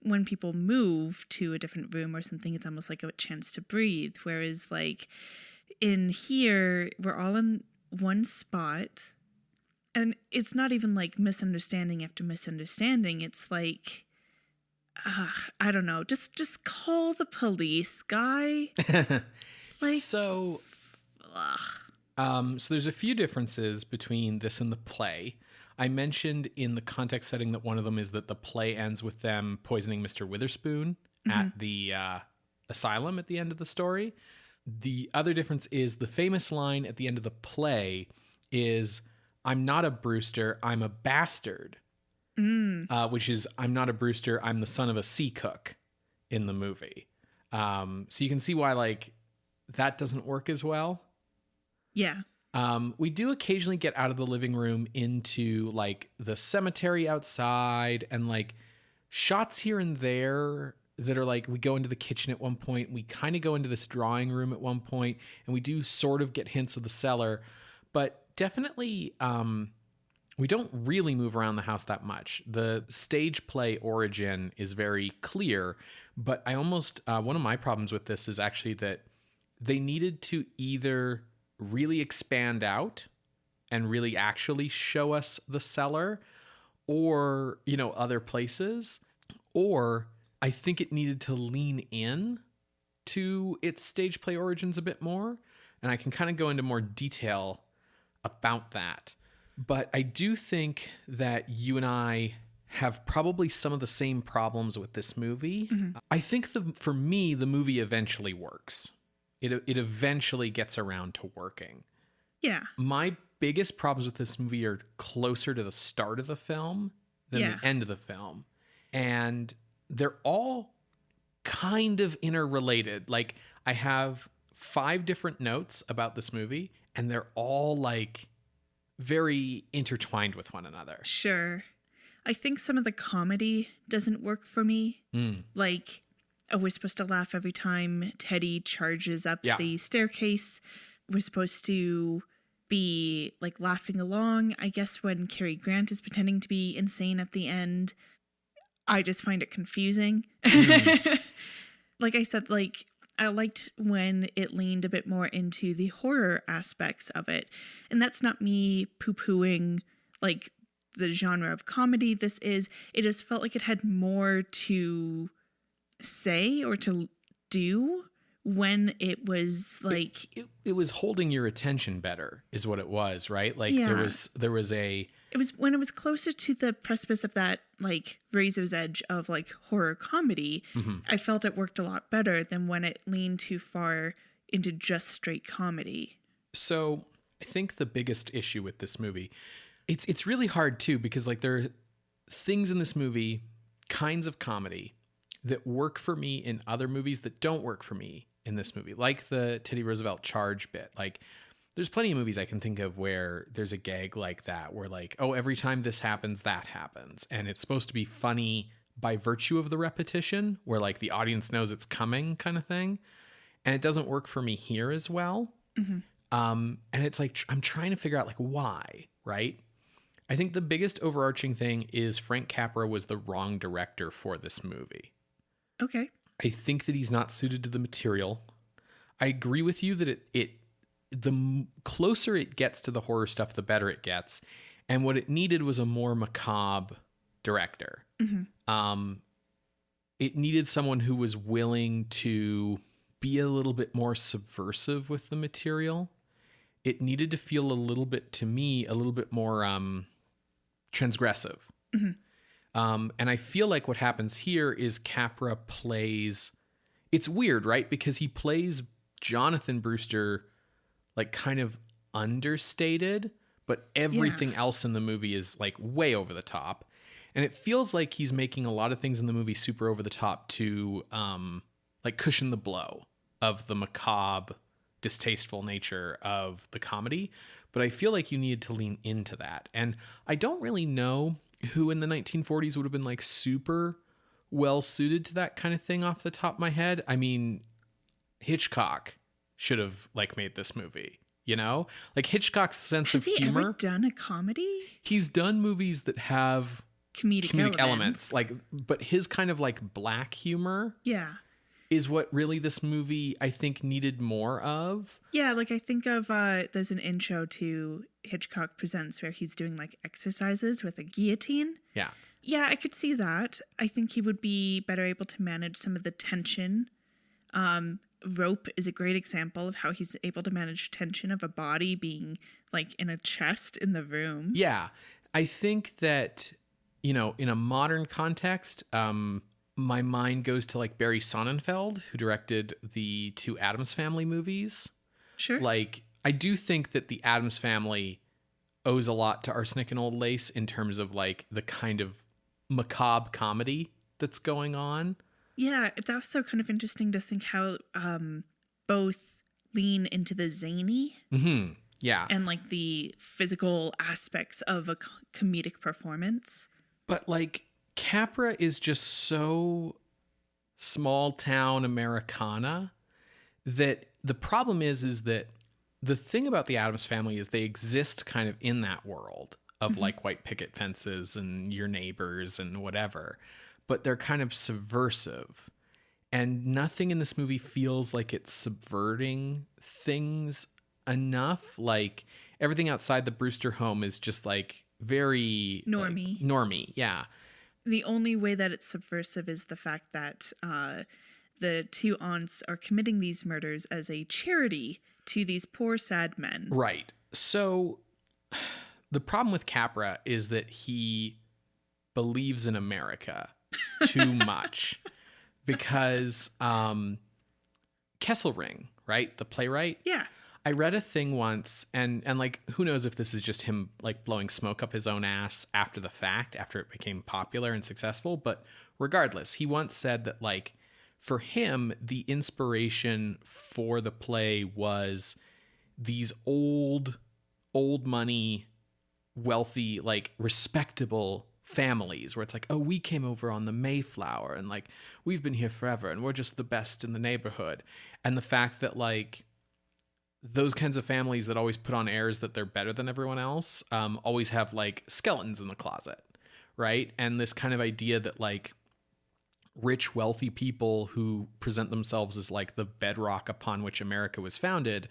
when people move to a different room or something, it's almost like a chance to breathe. Whereas like in here, we're all in one spot. And it's not even like misunderstanding after misunderstanding. It's like, I don't know. Just call the police, guy. Like, so there's a few differences between this and the play. I mentioned in the context setting that one of them is that the play ends with them poisoning Mr. Witherspoon at the asylum at the end of the story. The other difference is the famous line at the end of the play is, "I'm not a Brewster, I'm a bastard." Which is, I'm not a Brewster, I'm the son of a sea cook in the movie. So you can see why like that doesn't work as well. Yeah. We do occasionally get out of the living room into like the cemetery outside, and like shots here and there that are like, we go into the kitchen at one point, we kind of go into this drawing room at one point, and we do sort of get hints of the cellar, but definitely we don't really move around the house that much. The stage play origin is very clear, but I almost, one of my problems with this is actually that they needed to either really expand out and really actually show us the cellar, or, you know, other places, or I think it needed to lean in to its stage play origins a bit more. And I can kind of go into more detail about that. But I do think that you and I have probably some of the same problems with this movie. I think for me, the movie eventually works. It eventually gets around to working. Yeah. My biggest problems with this movie are closer to the start of the film than the end of the film. And they're all kind of interrelated. Like, I have 5 different notes about this movie, and they're all like very intertwined with one another. Sure. I think some of the comedy doesn't work for me. Like, we're supposed to laugh every time Teddy charges up the staircase. We're supposed to be like laughing along, I guess, when Cary Grant is pretending to be insane at the end. I just find it confusing. Like I said, like, I liked when it leaned a bit more into the horror aspects of it. And that's not me poo-pooing like the genre of comedy this is. It just felt like it had more to say or to do when it was like it was holding your attention better is what it was, right? Like there was a it was when it was closer to the precipice of that like razor's edge of like horror comedy. I felt it worked a lot better than when it leaned too far into just straight comedy. So I think the biggest issue with this movie, it's really hard too, because like there are things in this movie, kinds of comedy that work for me in other movies that don't work for me in this movie, like the Teddy Roosevelt charge bit. Like, there's plenty of movies I can think of where there's a gag like that, where like, oh, every time this happens, that happens. And it's supposed to be funny by virtue of the repetition, where like the audience knows it's coming kind of thing. And it doesn't work for me here as well. And it's like, I'm trying to figure out like why, right? I think the biggest overarching thing is Frank Capra was the wrong director for this movie. Okay. I think that he's not suited to the material. I agree with you that the closer it gets to the horror stuff, the better it gets. And what it needed was a more macabre director. It needed someone who was willing to be a little bit more subversive with the material. It needed to feel a little bit, to me, a little bit more transgressive. And I feel like what happens here is Capra plays, it's weird, right? Because he plays Jonathan Brewster like kind of understated, but everything else in the movie is like way over the top. And it feels like he's making a lot of things in the movie super over the top to like cushion the blow of the macabre, distasteful nature of the comedy. But I feel like you needed to lean into that. And I don't really know who in the 1940s would have been like super well suited to that kind of thing off the top of my head. I mean, Hitchcock should have like made this movie, you know? Like Hitchcock's sense of humor. Has he ever done a comedy? He's done movies that have comedic elements. Like, but his kind of like black humor is what really this movie, I think, needed more of. Yeah, like I think of, there's an intro to Hitchcock Presents where he's doing like exercises with a guillotine. Yeah, I could see that. I think he would be better able to manage some of the tension. Rope is a great example of how he's able to manage tension of a body being like in a chest in the room. Yeah, I think that, you know, in a modern context, my mind goes to like Barry Sonnenfeld, who directed the 2 Addams Family movies. Sure. Like, I do think that the Addams Family owes a lot to Arsenic and Old Lace in terms of like the kind of macabre comedy that's going on. Yeah, it's also kind of interesting to think how both lean into the zany. Yeah. And like the physical aspects of a comedic performance. But like Capra is just so small town Americana that the problem is that the thing about the Addams Family is they exist kind of in that world of like white picket fences and your neighbors and whatever, but they're kind of subversive. And nothing in this movie feels like it's subverting things enough. Like everything outside the Brewster home is just like very normie. Normie, yeah. The only way that it's subversive is the fact that the 2 aunts are committing these murders as a charity to these poor, sad men. Right. So the problem with Capra is that he believes in America too much. Because Kesselring, right, the playwright? Yeah. I read a thing once, and like, who knows if this is just him like blowing smoke up his own ass after the fact, after it became popular and successful. But regardless, he once said that like for him, the inspiration for the play was these old money, wealthy, like respectable families where it's like, oh, we came over on the Mayflower and like we've been here forever and we're just the best in the neighborhood. And the fact that like those kinds of families that always put on airs that they're better than everyone else always have like skeletons in the closet, right? And this kind of idea that like rich, wealthy people who present themselves as like the bedrock upon which America was founded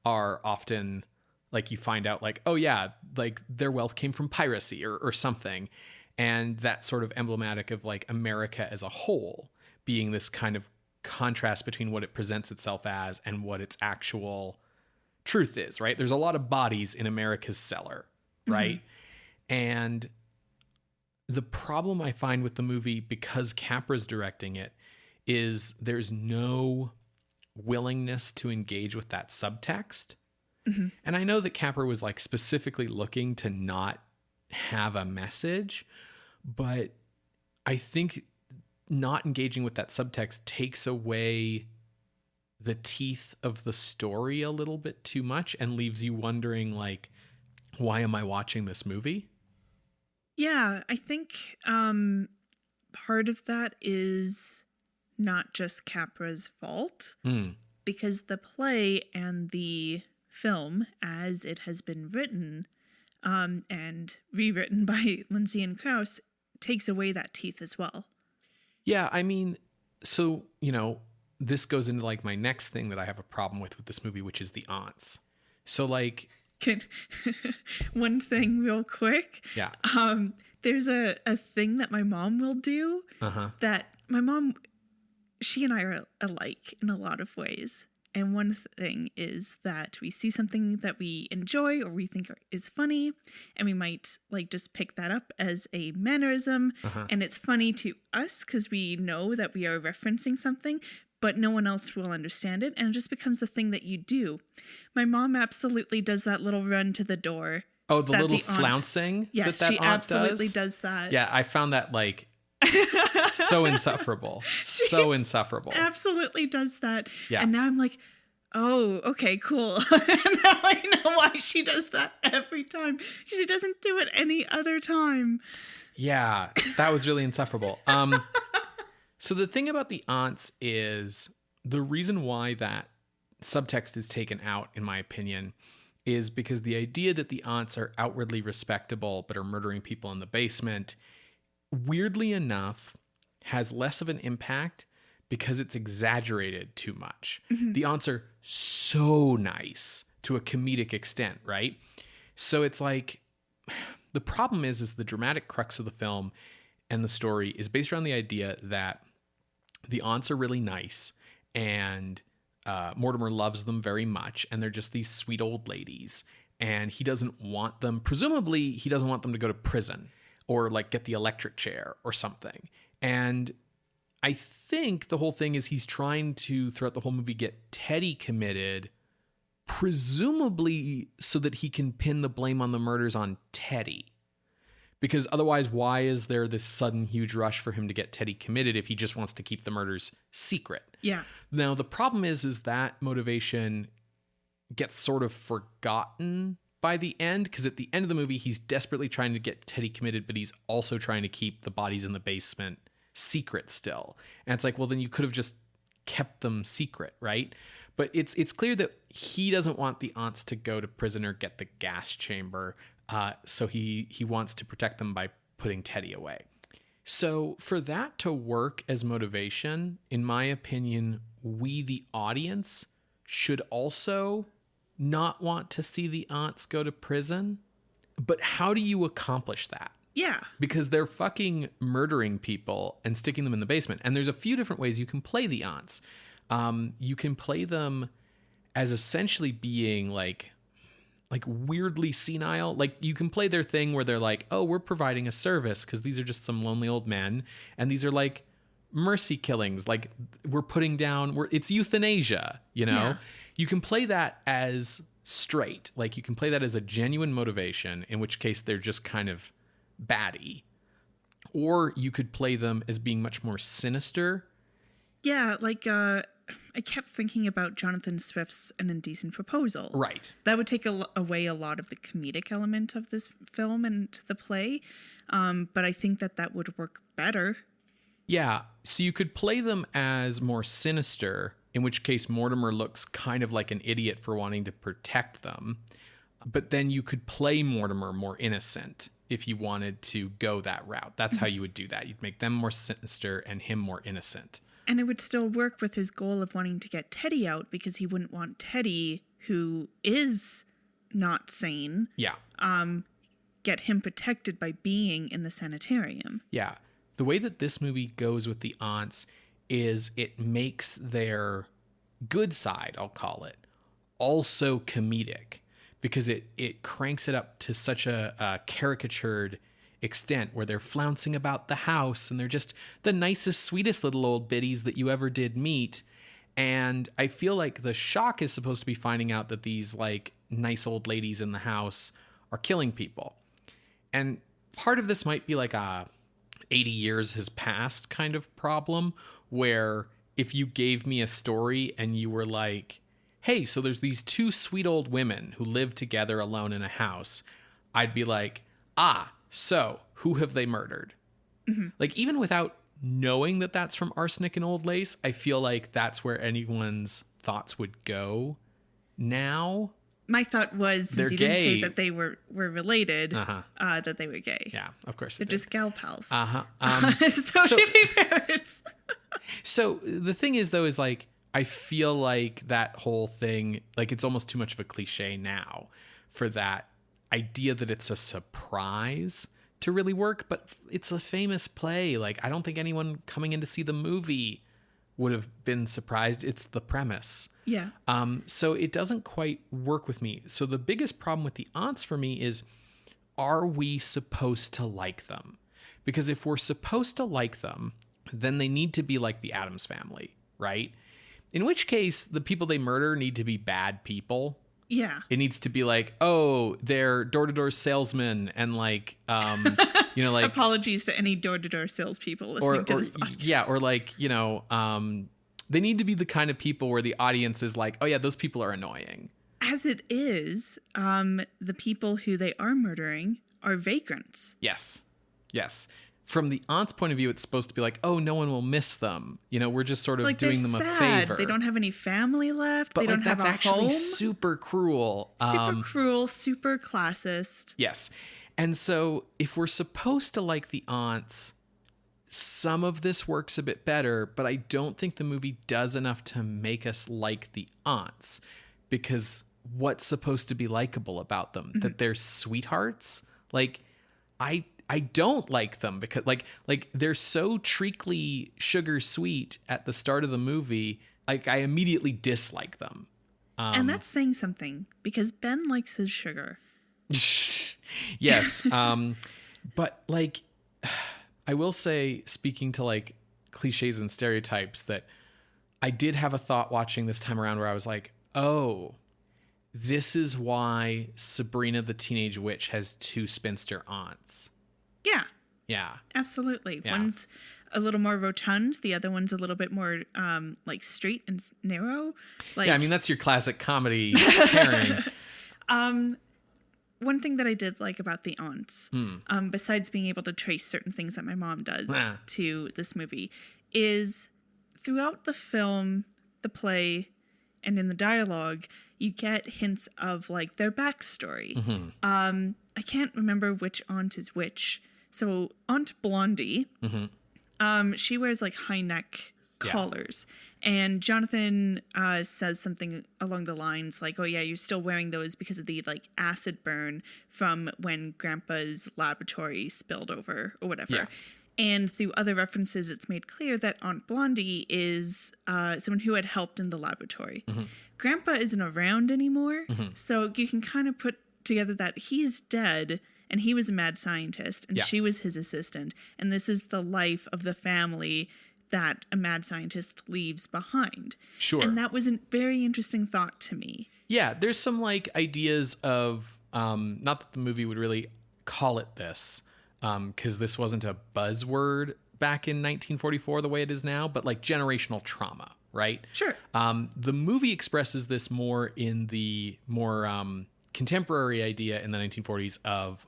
are often like, you find out like, oh yeah, like their wealth came from piracy or something. And that's sort of emblematic of like America as a whole being this kind of contrast between what it presents itself as and what its actual truth is, right? There's a lot of bodies in America's cellar, right? Mm-hmm. And the problem I find with the movie, because Capra's directing it, is there's no willingness to engage with that subtext. Mm-hmm. And I know that Capra was like specifically looking to not have a message, but I think not engaging with that subtext takes away the teeth of the story a little bit too much and leaves you wondering like, why am I watching this movie? Yeah, I think part of that is not just Capra's fault, because the play and the film, as it has been written and rewritten by Lindsay and Krause, takes away that teeth as well. Yeah, I mean, so, you know, this goes into like my next thing that I have a problem with this movie, which is the aunts. So like, one thing real quick. Yeah. There's a thing that my mom will do that my mom, she and I are alike in a lot of ways. And one thing is that we see something that we enjoy or we think is funny, and we might like just pick that up as a mannerism. And it's funny to us because we know that we are referencing something, but no one else will understand it. And it just becomes a thing that you do. My mom absolutely does that little run to the door. Oh, the little flouncing yes, that she aunt absolutely does that. Yeah, I found that like so insufferable. So insufferable. Absolutely does that. Yeah. And now I'm like, oh, okay, cool. Now I know why she does that every time. She doesn't do it any other time. Yeah, that was really insufferable. So the thing about the aunts is the reason why that subtext is taken out, in my opinion, is because the idea that the aunts are outwardly respectable but are murdering people in the basement, weirdly enough, has less of an impact because it's exaggerated too much. Mm-hmm. The aunts are so nice to a comedic extent, right? So it's like, the problem is the dramatic crux of the film and the story is based around the idea that the aunts are really nice and Mortimer loves them very much, and they're just these sweet old ladies, and he doesn't want them, presumably he doesn't want them to go to prison or like get the electric chair or something. And I think the whole thing is he's trying to, throughout the whole movie, get Teddy committed, presumably so that he can pin the blame on the murders on Teddy. Because otherwise, why is there this sudden huge rush for him to get Teddy committed if he just wants to keep the murders secret? Yeah. Now, the problem is that motivation gets sort of forgotten by the end, because at the end of the movie, he's desperately trying to get Teddy committed, but he's also trying to keep the bodies in the basement secret still. And it's like, well, then you could have just kept them secret, right? But it's clear that he doesn't want the aunts to go to prison or get the gas chamber. So he wants to protect them by putting Teddy away. So for that to work as motivation, in my opinion, we, the audience, should also not want to see the aunts go to prison. But how do you accomplish that? Yeah. Because they're fucking murdering people and sticking them in the basement. And there's a few different ways you can play the aunts. You can play them as essentially being like weirdly senile. Like you can play their thing where they're like, oh, we're providing a service because these are just some lonely old men. And these are like mercy killings. Like we're putting down, it's euthanasia, you know? Yeah. You can play that as straight. Like you can play that as a genuine motivation, in which case they're just kind of batty. Or you could play them as being much more sinister. Yeah, like I kept thinking about Jonathan Swift's An Indecent Proposal. Right. That would take away a lot of the comedic element of this film and the play. But I think that would work better. Yeah, so you could play them as more sinister, in which case Mortimer looks kind of like an idiot for wanting to protect them. But then you could play Mortimer more innocent if you wanted to go that route. That's how you would do that. You'd make them more sinister and him more innocent. And it would still work with his goal of wanting to get Teddy out, because he wouldn't want Teddy, who is not sane, get him protected by being in the sanitarium. Yeah. The way that this movie goes with the aunts is it makes their good side, I'll call it, also comedic, because it cranks it up to such a caricatured extent where they're flouncing about the house and they're just the nicest, sweetest little old biddies that you ever did meet. And I feel like the shock is supposed to be finding out that these like nice old ladies in the house are killing people. And part of this might be like a 80 years has passed kind of problem, where if you gave me a story and you were like, hey, so there's these two sweet old women who live together alone in a house, I'd be like, so who have they murdered? Mm-hmm. Like, even without knowing that that's from Arsenic and Old Lace, I feel like that's where anyone's thoughts would go now. My thought was, since you didn't say that they were related, that they were gay. Yeah, of course. They're just gal pals. So So the thing is, though, is like, I feel like that whole thing, like it's almost too much of a cliche now for that idea that it's a surprise to really work, but it's a famous play. Like, I don't think anyone coming in to see the movie would have been surprised. It's the premise. Yeah. So it doesn't quite work with me. So the biggest problem with the aunts for me is, are we supposed to like them? Because if we're supposed to like them, then they need to be like the Addams Family, right? In which case, the people they murder need to be bad people. Yeah. It needs to be like, oh, they're door-to-door salesmen and like, like... Apologies to any door-to-door salespeople listening to this podcast. Yeah, or like, they need to be the kind of people where the audience is like, oh yeah, those people are annoying. As it is, the people who they are murdering are vagrants. Yes. From the aunt's point of view, it's supposed to be like, oh, no one will miss them. We're just sort of like doing them sad. A favor. They don't have any family left. But they don't have a that's actually home. super cruel. Super cruel, super classist. Yes. And so if we're supposed to like the aunts, some of this works a bit better, but I don't think the movie does enough to make us like the aunts, because what's supposed to be likable about them? Mm-hmm. That they're sweethearts? Like, I don't like them because like they're so treacly sugar sweet at the start of the movie. Like, I immediately dislike them. And that's saying something, because Ben likes his sugar. Yes. But like, I will say, speaking to like cliches and stereotypes, that I did have a thought watching this time around where I was like, oh, this is why Sabrina the Teenage Witch has two spinster aunts. Yeah. Absolutely. Yeah. One's a little more rotund. The other one's a little bit more like straight and narrow. Like, yeah, I mean, that's your classic comedy pairing. One thing that I did like about the aunts, besides being able to trace certain things that my mom does to this movie, is throughout the film, the play, and in the dialogue, you get hints of like their backstory. Mm-hmm. I can't remember which aunt is which. So Aunt Blondie, she wears like high neck collars, and Jonathan says something along the lines like, "Oh yeah, you're still wearing those because of the like acid burn from when Grandpa's laboratory spilled over or whatever." Yeah. And through other references, it's made clear that Aunt Blondie is someone who had helped in the laboratory. Mm-hmm. Grandpa isn't around anymore, so you can kind of put together that he's dead. And he was a mad scientist, and she was his assistant. And this is the life of the family that a mad scientist leaves behind. Sure. And that was a very interesting thought to me. Yeah, there's some like ideas of, not that the movie would really call it this, because this wasn't a buzzword back in 1944 the way it is now, but like generational trauma, right? Sure. The movie expresses this more in the more contemporary idea in the 1940s of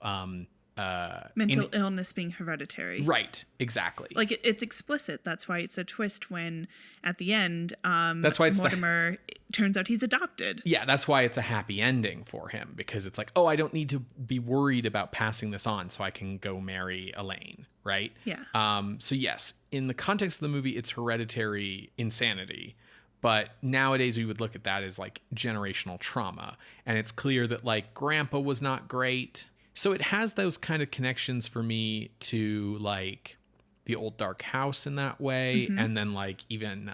Mental illness being hereditary. Right, exactly. Like it's explicit. That's why it's a twist when at the end, that's why it's Mortimer turns out he's adopted. Yeah, that's why it's a happy ending for him, because it's like, oh, I don't need to be worried about passing this on, so I can go marry Elaine, right? Yeah. So yes, in the context of the movie, it's hereditary insanity. But nowadays we would look at that as like generational trauma. And it's clear that like Grandpa was not great. So it has those kind of connections for me to like the old dark house in that way. And then like even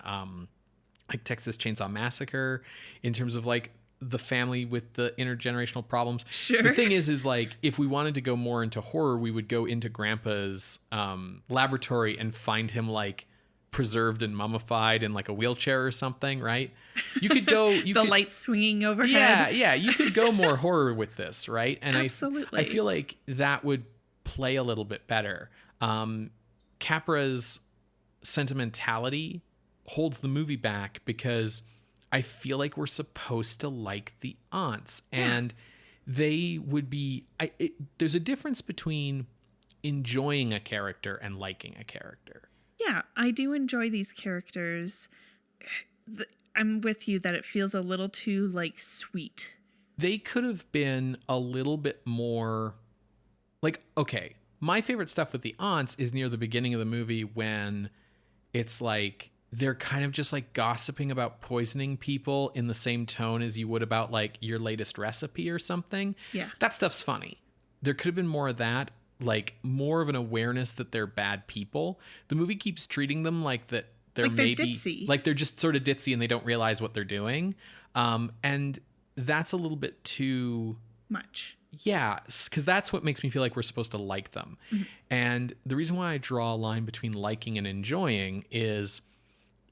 like Texas Chainsaw Massacre in terms of like the family with the intergenerational problems. Sure. The thing is like if we wanted to go more into horror, we would go into Grandpa's laboratory and find him like preserved and mummified in like a wheelchair or something, right? You could go light swinging overhead. Yeah, you could go more horror with this, right? And absolutely. I feel like that would play a little bit better. Capra's sentimentality holds the movie back because I feel like we're supposed to like the aunts, and they would be there's a difference between enjoying a character and liking a character. Yeah, I do enjoy these characters. I'm with you that it feels a little too, like, sweet. They could have been a little bit more... Like, okay, my favorite stuff with the aunts is near the beginning of the movie when it's like they're kind of just, like, gossiping about poisoning people in the same tone as you would about, like, your latest recipe or something. Yeah. That stuff's funny. There could have been more of that. Like more of an awareness that they're bad people. The movie keeps treating them like that they're like maybe ditzy. Like they're just sort of ditzy and they don't realize what they're doing. And that's a little bit too much. Yeah, because that's what makes me feel like we're supposed to like them. And the reason why I draw a line between liking and enjoying is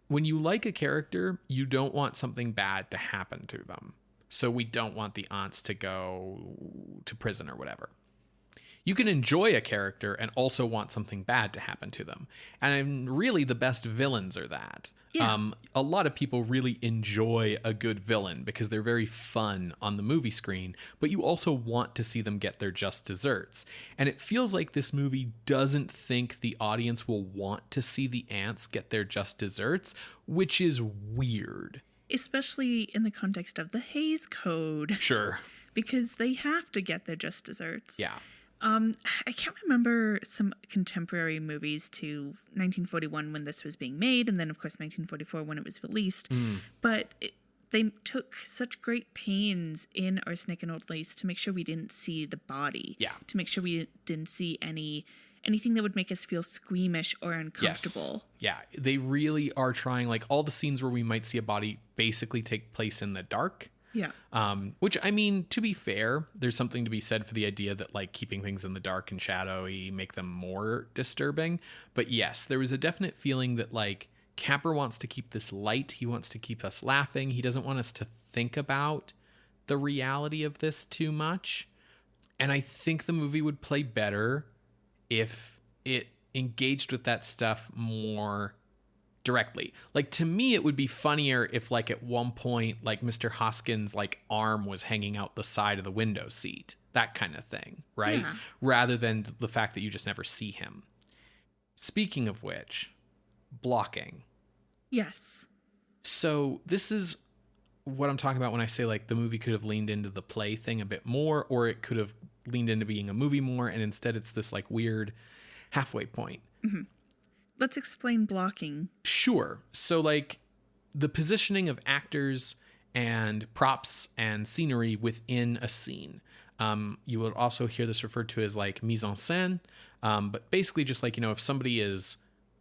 when you like a character, you don't want something bad to happen to them. So we don't want the aunts to go to prison or whatever. You can enjoy a character and also want something bad to happen to them. And really the best villains are that. Yeah. A lot of people really enjoy a good villain because they're very fun on the movie screen, but you also want to see them get their just desserts. And it feels like this movie doesn't think the audience will want to see the ants get their just desserts, which is weird. Especially in the context of the Hays Code. Sure. Because they have to get their just desserts. Yeah. I can't remember some contemporary movies to 1941 when this was being made, and then, of course, 1944 when it was released. But they took such great pains in Arsenic and Old Lace to make sure we didn't see the body. Yeah. To make sure we didn't see anything that would make us feel squeamish or uncomfortable. Yes. Yeah, they really are trying, like, all the scenes where we might see a body basically take place in the dark. Yeah. Which, I mean, to be fair, there's something to be said for the idea that, like, keeping things in the dark and shadowy make them more disturbing. But yes, there was a definite feeling that, like, Capra wants to keep this light. He wants to keep us laughing. He doesn't want us to think about the reality of this too much. And I think the movie would play better if it engaged with that stuff more directly. Like, to me, it would be funnier if, like, at one point, like, Mr. Hoskins' like arm was hanging out the side of the window seat, that kind of thing, right? Yeah. Rather than the fact that you just never see him. Speaking of which, blocking. Yes. So this is what I'm talking about when I say, like, the movie could have leaned into the play thing a bit more, or it could have leaned into being a movie more, and instead it's this, like, weird halfway point. Let's explain blocking. Sure. So, like, the positioning of actors and props and scenery within a scene. You will also hear this referred to as, like, mise en scène. But basically just, like, you know, if somebody is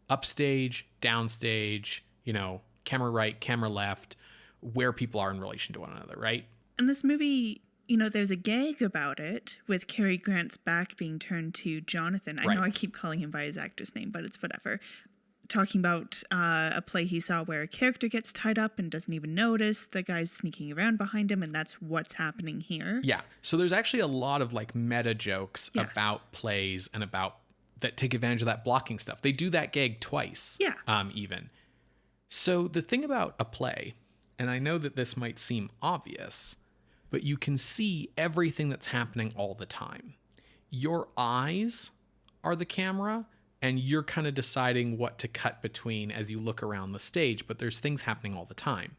upstage, downstage, you know, camera right, camera left, where people are in relation to one another, right? And this movie, you know, there's a gag about it with Cary Grant's back being turned to Jonathan. I know I keep calling him by his actor's name, but it's whatever. talking about a play he saw where a character gets tied up and doesn't even notice the guy's sneaking around behind him, and that's what's happening here. Yeah. So there's actually a lot of like meta jokes Yes. about plays and about that take advantage of that blocking stuff. They do that gag twice. Yeah. Even. So the thing about a play, and I know that this might seem obvious, but you can see everything that's happening all the time. Your eyes are the camera, and you're kind of deciding what to cut between as you look around the stage, but there's things happening all the time.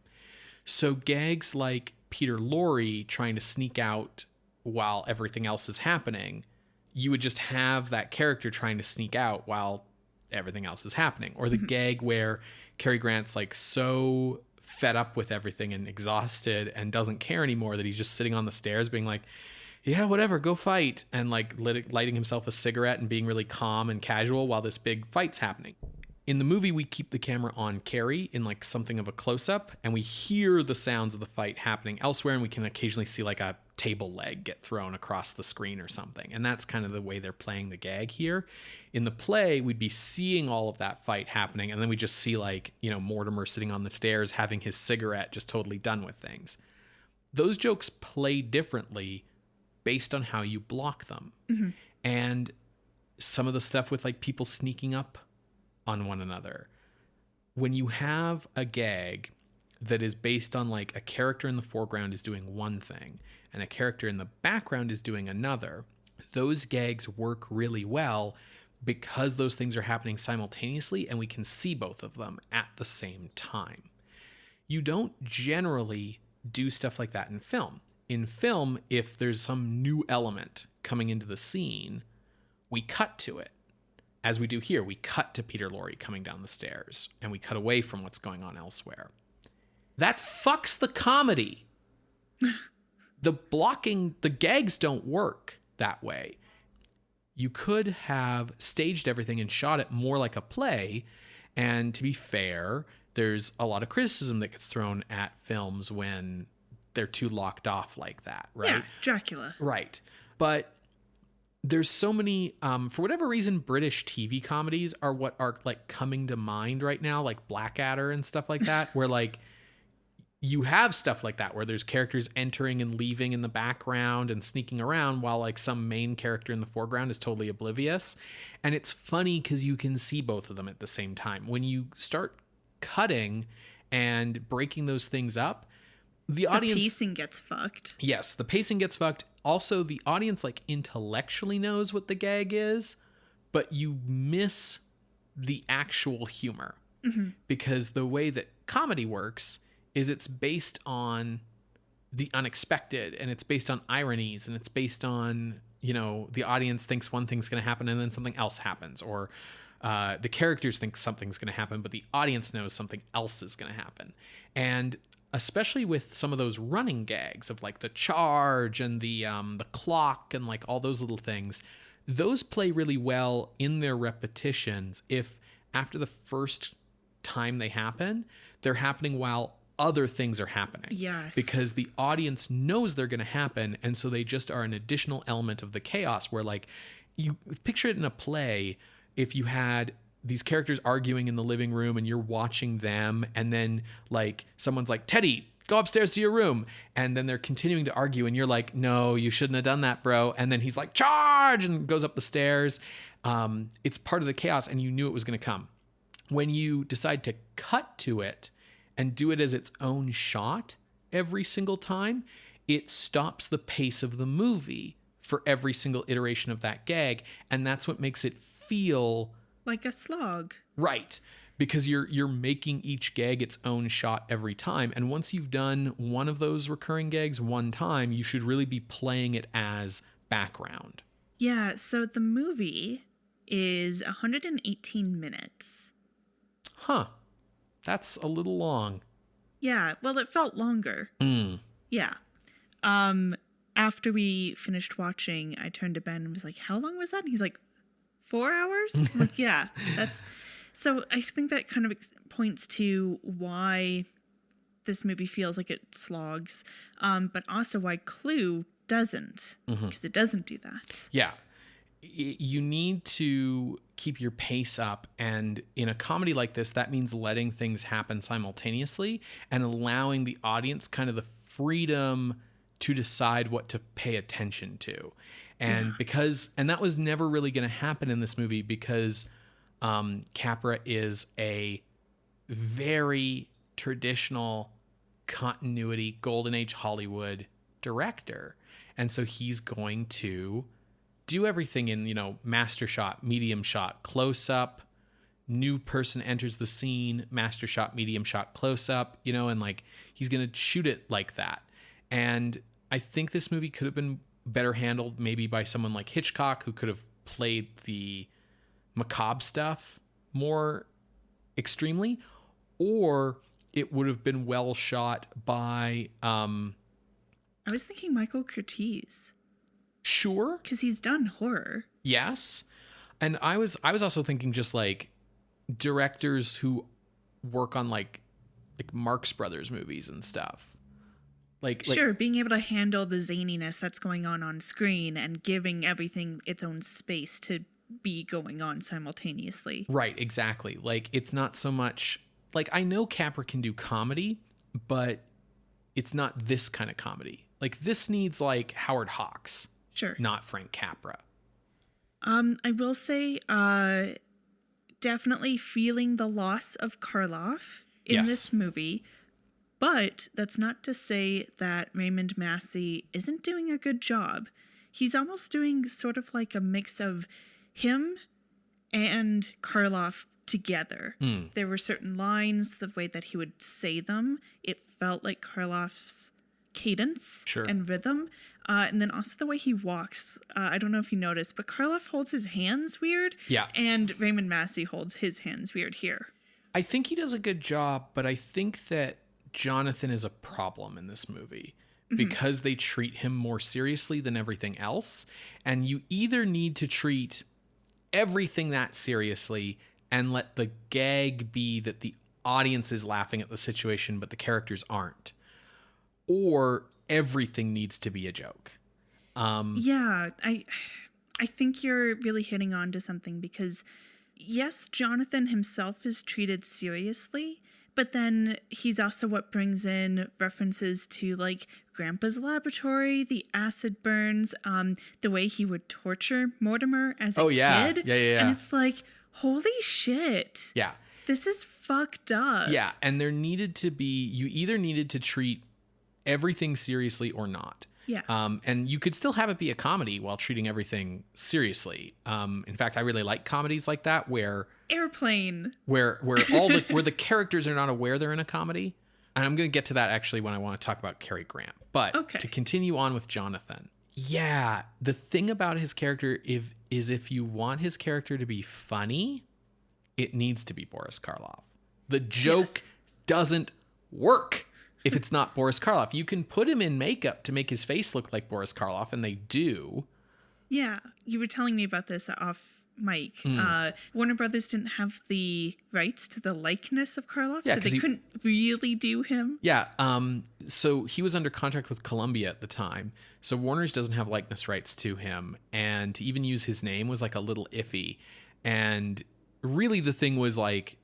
So gags like Peter Lorre trying to sneak out while everything else is happening, you would just have that character trying to sneak out while everything else is happening. Or the gag where Cary Grant's like so fed up with everything and exhausted and doesn't care anymore that he's just sitting on the stairs being like, yeah, whatever, go fight, and like lighting himself a cigarette and being really calm and casual while this big fight's happening. In the movie, we keep the camera on Cary in like something of a close-up, and we hear the sounds of the fight happening elsewhere, and we can occasionally see like a table leg get thrown across the screen or something. And that's kind of the way they're playing the gag here. In the play, we'd be seeing all of that fight happening, and then we just see like, Mortimer sitting on the stairs having his cigarette, just totally done with things. Those jokes play differently based on how you block them. Mm-hmm. And some of the stuff with like people sneaking up on one another. When you have a gag that is based on like a character in the foreground is doing one thing and a character in the background is doing another, those gags work really well because those things are happening simultaneously and we can see both of them at the same time. You don't generally do stuff like that in film. In film, if there's some new element coming into the scene, we cut to it. As we do here, we cut to Peter Lorre coming down the stairs, and we cut away from what's going on elsewhere. That fucks the comedy. The gags don't work that way. You could have staged everything and shot it more like a play, and to be fair, there's a lot of criticism that gets thrown at films when they're too locked off like that, right? Yeah, Dracula. Right. But there's so many, for whatever reason, British TV comedies are what are like coming to mind right now, like Blackadder and stuff like that, where like you have stuff like that, where there's characters entering and leaving in the background and sneaking around while like some main character in the foreground is totally oblivious. And it's funny because you can see both of them at the same time. When you start cutting and breaking those things up, the audience, pacing gets fucked. Yes, the pacing gets fucked. Also, the audience like intellectually knows what the gag is, but you miss the actual humor. Mm-hmm. Because the way that comedy works is it's based on the unexpected, and it's based on ironies, and it's based on, the audience thinks one thing's going to happen and then something else happens, or the characters think something's going to happen, but the audience knows something else is going to happen. And especially with some of those running gags of like the charge and the clock and like all those little things, those play really well in their repetitions if after the first time they happen, they're happening while other things are happening. Yes. Because the audience knows they're going to happen, and so they just are an additional element of the chaos where like you picture it in a play. If you had these characters arguing in the living room and you're watching them, and then like someone's like, Teddy, go upstairs to your room, and then they're continuing to argue and you're like, no, you shouldn't have done that, bro, and then he's like, charge, and goes up the stairs. It's part of the chaos and you knew it was going to come. When you decide to cut to it and do it as its own shot every single time, it stops the pace of the movie for every single iteration of that gag, and that's what makes it feel like a slog. Right. Because you're making each gag its own shot every time. And once you've done one of those recurring gags one time, you should really be playing it as background. Yeah, so the movie is 118 minutes. Huh. That's a little long. Yeah, well, it felt longer. Yeah. After we finished watching, I turned to Ben and was like, how long was that? And he's like, 4 hours? I'm like, yeah, that's... So I think that kind of points to why this movie feels like it slogs, but also why Clue doesn't, because it doesn't do that. Yeah. you need to keep your pace up. And in a comedy like this, that means letting things happen simultaneously and allowing the audience kind of the freedom to decide what to pay attention to. And and that was never really going to happen in this movie because Capra is a very traditional continuity, Golden Age Hollywood director. And so he's going to do everything in, master shot, medium shot, close up, new person enters the scene, master shot, medium shot, close up, and like he's going to shoot it like that. And I think this movie could have been better handled maybe by someone like Hitchcock, who could have played the macabre stuff more extremely, or it would have been well shot by I was thinking Michael Curtiz. Sure, because he's done horror. Yes. And I was also thinking just like directors who work on like Marx Brothers movies and stuff. Sure, being able to handle the zaniness that's going on screen and giving everything its own space to be going on simultaneously. Right, exactly. Like, it's not so much... Like, I know Capra can do comedy, but it's not this kind of comedy. Like, this needs, like, Howard Hawks. Sure. Not Frank Capra. I will say, definitely feeling the loss of Karloff in this movie. But that's not to say that Raymond Massey isn't doing a good job. He's almost doing sort of like a mix of him and Karloff together. There were certain lines, the way that he would say them, it felt like Karloff's cadence and rhythm. And then also the way he walks. I don't know if you noticed, but Karloff holds his hands weird. Yeah. And Raymond Massey holds his hands weird here. I think he does a good job, but I think that Jonathan is a problem in this movie because they treat him more seriously than everything else. And you either need to treat everything that seriously and let the gag be that the audience is laughing at the situation, but the characters aren't. Or everything needs to be a joke. Yeah, I think you're really hitting on to something because, yes, Jonathan himself is treated seriously, but then he's also what brings in references to like Grandpa's laboratory, the acid burns, the way he would torture Mortimer as a kid. Yeah. And it's like, holy shit. Yeah. This is fucked up. Yeah. And there needed to be, you either needed to treat everything seriously or not. Yeah. And you could still have it be a comedy while treating everything seriously. In fact, I really like comedies like that where Airplane, where the characters are not aware they're in a comedy. And I'm going to get to that actually when I want to talk about Cary Grant. But to continue on with Jonathan. Yeah, the thing about his character is if you want his character to be funny, it needs to be Boris Karloff. The joke doesn't work if it's not Boris Karloff. You can put him in makeup to make his face look like Boris Karloff, and they do. Yeah, you were telling me about this off mic. Warner Brothers didn't have the rights to the likeness of Karloff, so they couldn't really do him. Yeah, so he was under contract with Columbia at the time, so Warner's doesn't have likeness rights to him, and to even use his name was like a little iffy. And really the thing was like,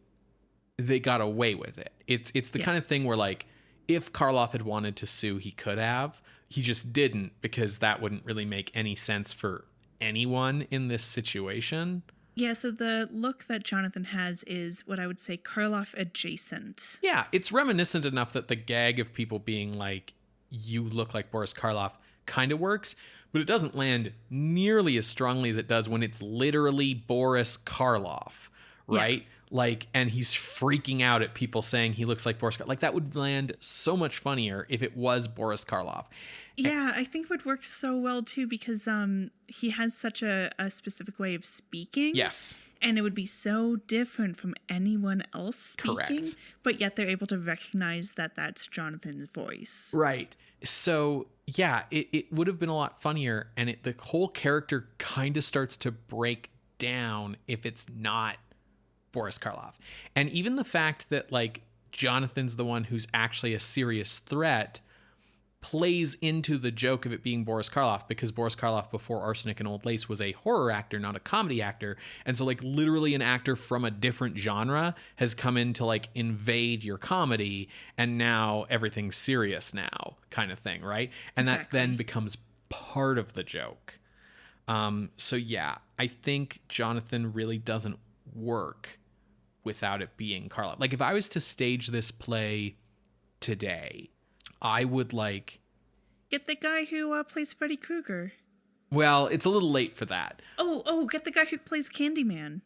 they got away with it. It's the kind of thing where like, if Karloff had wanted to sue, he could have. He just didn't because that wouldn't really make any sense for anyone in this situation. Yeah, so the look that Jonathan has is what I would say Karloff adjacent. Yeah, it's reminiscent enough that the gag of people being like, you look like Boris Karloff kind of works, but it doesn't land nearly as strongly as it does when it's literally Boris Karloff, right? Yeah. Like, and he's freaking out at people saying he looks like Boris Karloff. Like, that would land so much funnier if it was Boris Karloff. Yeah, I think it would work so well, too, because he has such a specific way of speaking. Yes. And it would be so different from anyone else speaking. Correct. But yet they're able to recognize that that's Jonathan's voice. Right. So, yeah, it would have been a lot funnier, and the whole character kind of starts to break down if it's not Boris Karloff. And even the fact that like Jonathan's the one who's actually a serious threat, plays into the joke of it being Boris Karloff, because Boris Karloff before Arsenic and Old Lace was a horror actor, not a comedy actor. And so like literally an actor from a different genre has come in to like invade your comedy, and now everything's serious now kind of thing, right? And Exactly. that then becomes part of the joke. So yeah, I think Jonathan really doesn't work without it being Karloff. Like if I was to stage this play today, I would like... Get the guy who plays Freddy Krueger. Well, it's a little late for that. Oh, get the guy who plays Candyman.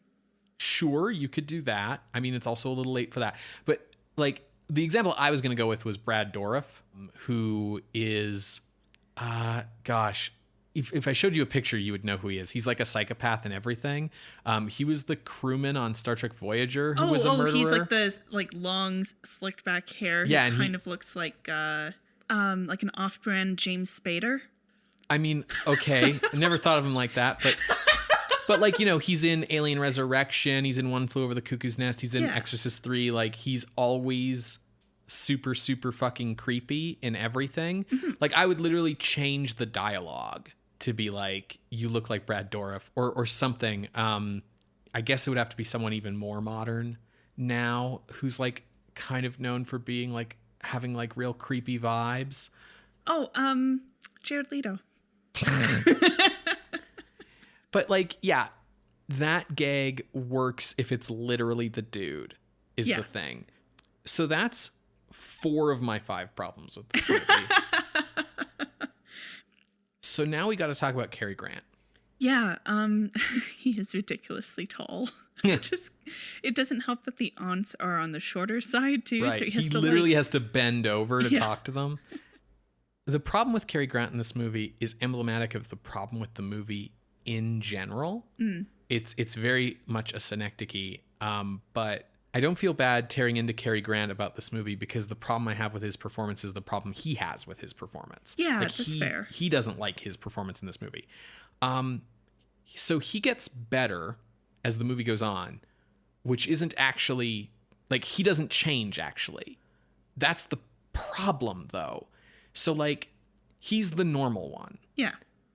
Sure, you could do that. I mean, it's also a little late for that. But like the example I was going to go with was Brad Dourif, who is, if I showed you a picture, you would know who he is. He's like a psychopath and everything. He was the crewman on Star Trek Voyager who was a murderer. He's like the long slicked back hair. Yeah, he kind of looks like an off-brand James Spader. I mean, okay, I never thought of him like that, but like, you know, he's in Alien Resurrection. He's in One Flew Over the Cuckoo's Nest. He's in Exorcist 3. Like, he's always super, super fucking creepy in everything. Mm-hmm. Like, I would literally change the dialogue to be like, you look like Brad Dourif or something. I guess it would have to be someone even more modern now who's like kind of known for being like having like real creepy vibes. Oh, Jared Leto. But like, yeah, that gag works if it's literally the dude is the thing. So that's 4 of my 5 problems with this movie. So now we got to talk about Cary Grant. Yeah, he is ridiculously tall. It doesn't help that the aunts are on the shorter side too. Right. So he literally has to bend over to talk to them. The problem with Cary Grant in this movie is emblematic of the problem with the movie in general. It's very much a synecdoche, but I don't feel bad tearing into Cary Grant about this movie because the problem I have with his performance is the problem he has with his performance. Yeah, like that's fair. He doesn't like his performance in this movie. So he gets better as the movie goes on, which isn't actually, like, he doesn't change, actually. That's the problem, though. So, like, he's the normal one. Yeah.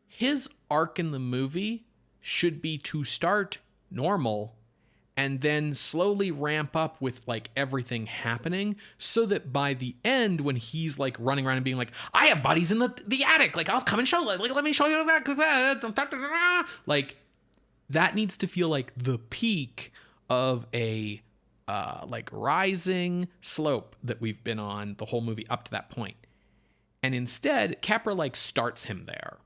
His arc in the movie should be to start normal and then slowly ramp up with like everything happening so that by the end, when he's like running around and being like, I have buddies in the attic, like I'll come and show, like let me show you that, like that needs to feel like the peak of a like rising slope that we've been on the whole movie up to that point. And instead, Capra like starts him there.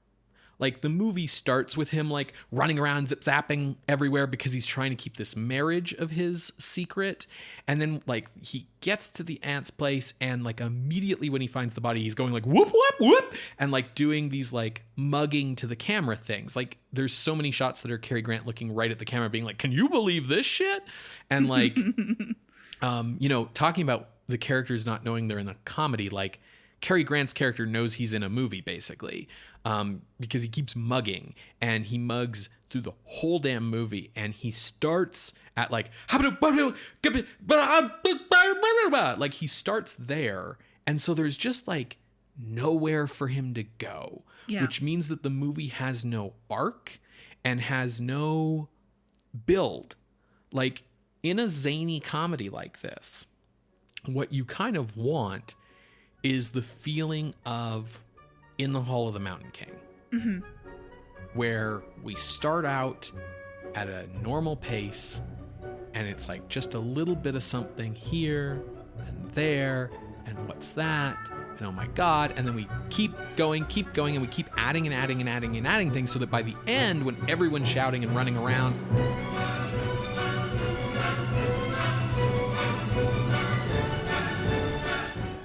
Like the movie starts with him like running around zip-zapping everywhere because he's trying to keep this marriage of his secret. And then like he gets to the aunt's place and like immediately when he finds the body, he's going like whoop, whoop, whoop. And like doing these like mugging to the camera things. Like there's so many shots that are Cary Grant looking right at the camera being like, can you believe this shit? And like, you know, talking about the characters not knowing they're in a comedy, like Cary Grant's character knows he's in a movie, basically, because he keeps mugging, and he mugs through the whole damn movie, and he starts at like he starts there, and so there's just like nowhere for him to go, which means that the movie has no arc and has no build. Like in a zany comedy like this, what you kind of want is the feeling of In the Hall of the Mountain King, where we start out at a normal pace and it's like just a little bit of something here and there and what's that and oh my god, and then we keep going and we keep adding and adding and adding and adding things so that by the end, when everyone's shouting and running around,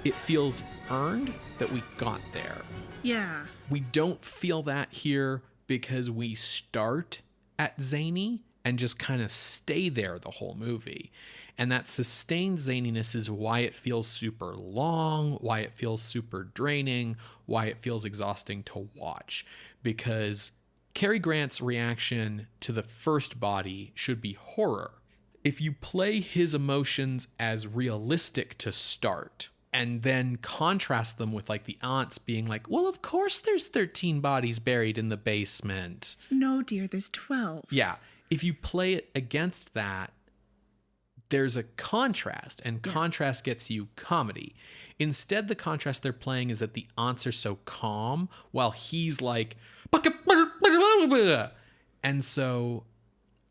it feels earned that we got there. Yeah. We don't feel that here because we start at zany and just kind of stay there the whole movie. And that sustained zaniness is why it feels super long, why it feels super draining, why it feels exhausting to watch. Because Cary Grant's reaction to the first body should be horror. If you play his emotions as realistic to start, and then contrast them with like the aunts being like, well, of course there's 13 bodies buried in the basement. No, dear, there's 12. Yeah. If you play it against that, there's a contrast, and contrast gets you comedy. Instead, the contrast they're playing is that the aunts are so calm while he's like, and so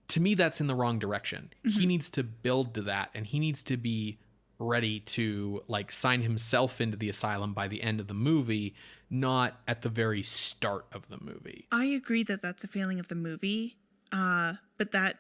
to me, that's in the wrong direction. Mm-hmm. He needs to build to that, and he needs to be ready to like sign himself into the asylum by the end of the movie, not at the very start of the movie. I agree that that's a failing of the movie, but that,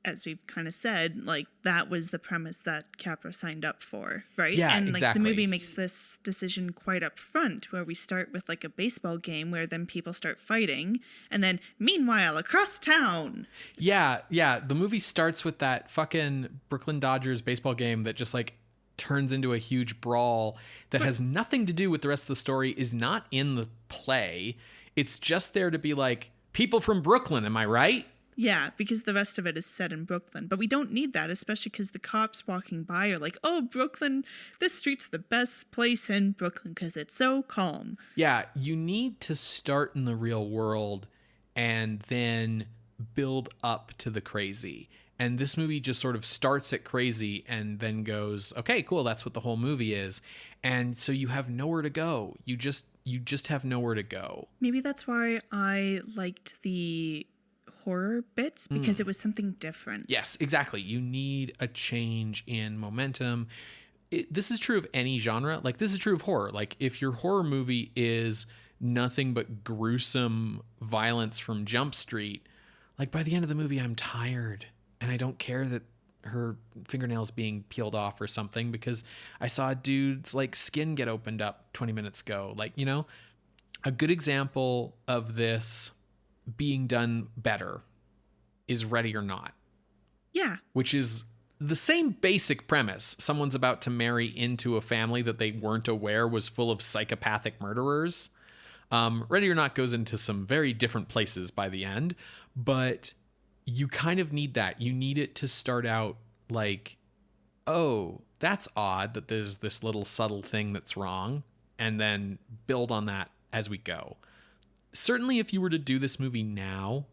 as we've kind of said, like that was the premise that Capra signed up for, right? Yeah, and exactly. Like the movie makes this decision quite up front, where we start with like a baseball game where then people start fighting, and then meanwhile across town. Yeah. The movie starts with that fucking Brooklyn Dodgers baseball game that just like turns into a huge brawl that has nothing to do with the rest of the story, is not in the play. It's just there to be like, people from Brooklyn, am I right? Yeah, because the rest of it is set in Brooklyn. But we don't need that, especially because the cops walking by are like, oh, Brooklyn, this street's the best place in Brooklyn because it's so calm. Yeah, you need to start in the real world and then build up to the crazy. And this movie just sort of starts at crazy and then goes, okay, cool, that's what the whole movie is. And so you have nowhere to go. You just have nowhere to go. Maybe that's why I liked the horror bits, because it was something different. Yes, exactly. You need a change in momentum. This is true of any genre. Like, this is true of horror. Like, if your horror movie is nothing but gruesome violence from Jump Street, like, by the end of the movie, I'm tired. And I don't care that her fingernails being peeled off or something, because I saw a dude's, like, skin get opened up 20 minutes ago. Like, you know, a good example of this being done better is Ready or Not. Yeah. Which is the same basic premise. Someone's about to marry into a family that they weren't aware was full of psychopathic murderers. Ready or Not goes into some very different places by the end, but you kind of need that. You need it to start out like, oh, that's odd that there's this little subtle thing that's wrong, and then build on that as we go. Certainly, if you were to do this movie now,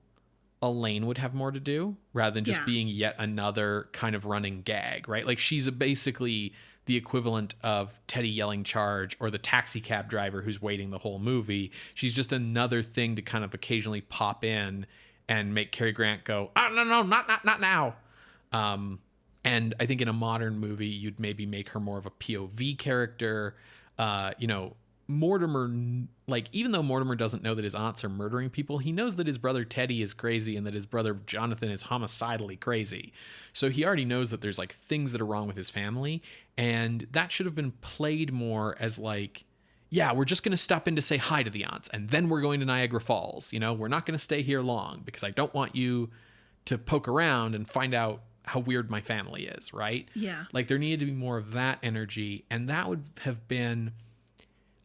Elaine would have more to do rather than just being yet another kind of running gag, right? Like, she's basically the equivalent of Teddy yelling charge or the taxi cab driver who's waiting the whole movie. She's just another thing to kind of occasionally pop in and make Cary Grant go, oh, no, not now. And I think in a modern movie, you'd maybe make her more of a POV character. Mortimer, like, even though Mortimer doesn't know that his aunts are murdering people, he knows that his brother Teddy is crazy and that his brother Jonathan is homicidally crazy. So he already knows that there's like things that are wrong with his family. And that should have been played more as like, yeah, we're just going to stop in to say hi to the aunts, and then we're going to Niagara Falls. You know, we're not going to stay here long because I don't want you to poke around and find out how weird my family is, right? Yeah. Like, there needed to be more of that energy, and that would have been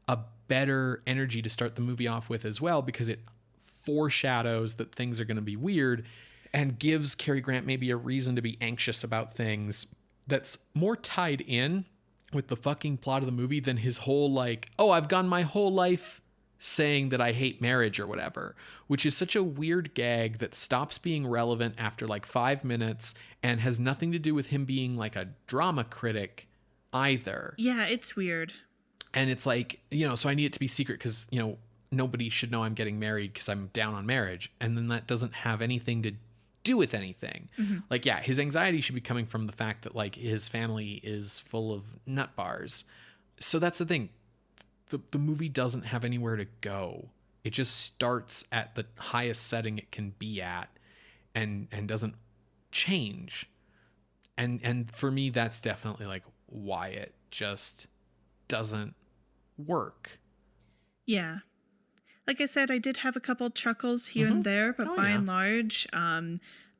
a better energy to start the movie off with as well, because it foreshadows that things are going to be weird and gives Cary Grant maybe a reason to be anxious about things that's more tied in with the fucking plot of the movie than his whole like, oh, I've gone my whole life saying that I hate marriage or whatever, which is such a weird gag that stops being relevant after like 5 minutes and has nothing to do with him being like a drama critic either. Yeah, it's weird. And it's like, you know, so I need it to be secret because, you know, nobody should know I'm getting married because I'm down on marriage. And then that doesn't have anything to do with anything. Mm-hmm. Like, yeah, his anxiety should be coming from the fact that like his family is full of nut bars. So that's the thing. The movie doesn't have anywhere to go. It just starts at the highest setting it can be at and doesn't change. And for me, that's definitely like why it just doesn't work. Yeah. Like I said, I did have a couple chuckles here and there, but by and large,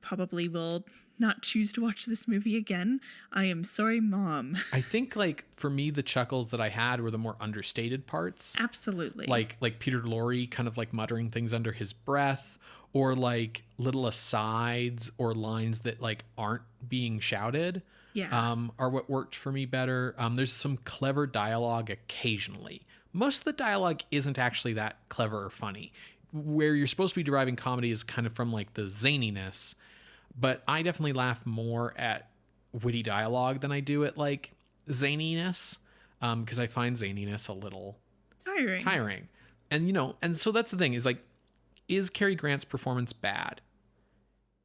probably will not choose to watch this movie again. I am sorry, Mom. I think, like, for me, the chuckles that I had were the more understated parts. Absolutely. Like Peter Lorre kind of, like, muttering things under his breath, or, like, little asides or lines that, like, aren't being shouted. are what worked for me better. There's some clever dialogue occasionally. Most of the dialogue isn't actually that clever or funny. Where you're supposed to be deriving comedy is kind of from like the zaniness, but I definitely laugh more at witty dialogue than I do at like zaniness, because I find zaniness a little tiring. And and so that's the thing, is like, is Cary Grant's performance bad?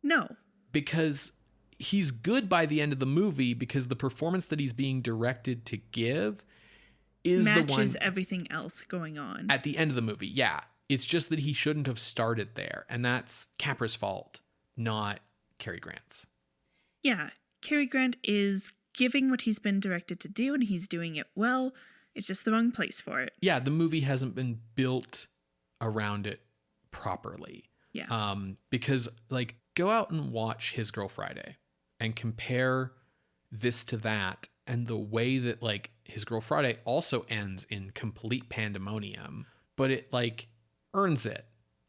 No. Because he's good by the end of the movie, because the performance that he's being directed to give is the one matches everything else going on at the end of the movie. Yeah. It's just that he shouldn't have started there, and that's Capra's fault, not Cary Grant's. Yeah. Cary Grant is giving what he's been directed to do, and he's doing it well. It's just the wrong place for it. Yeah, the movie hasn't been built around it properly. Yeah. Because, like, go out and watch His Girl Friday and compare this to that, and the way that, like, His Girl Friday also ends in complete pandemonium, but it, like, earns it.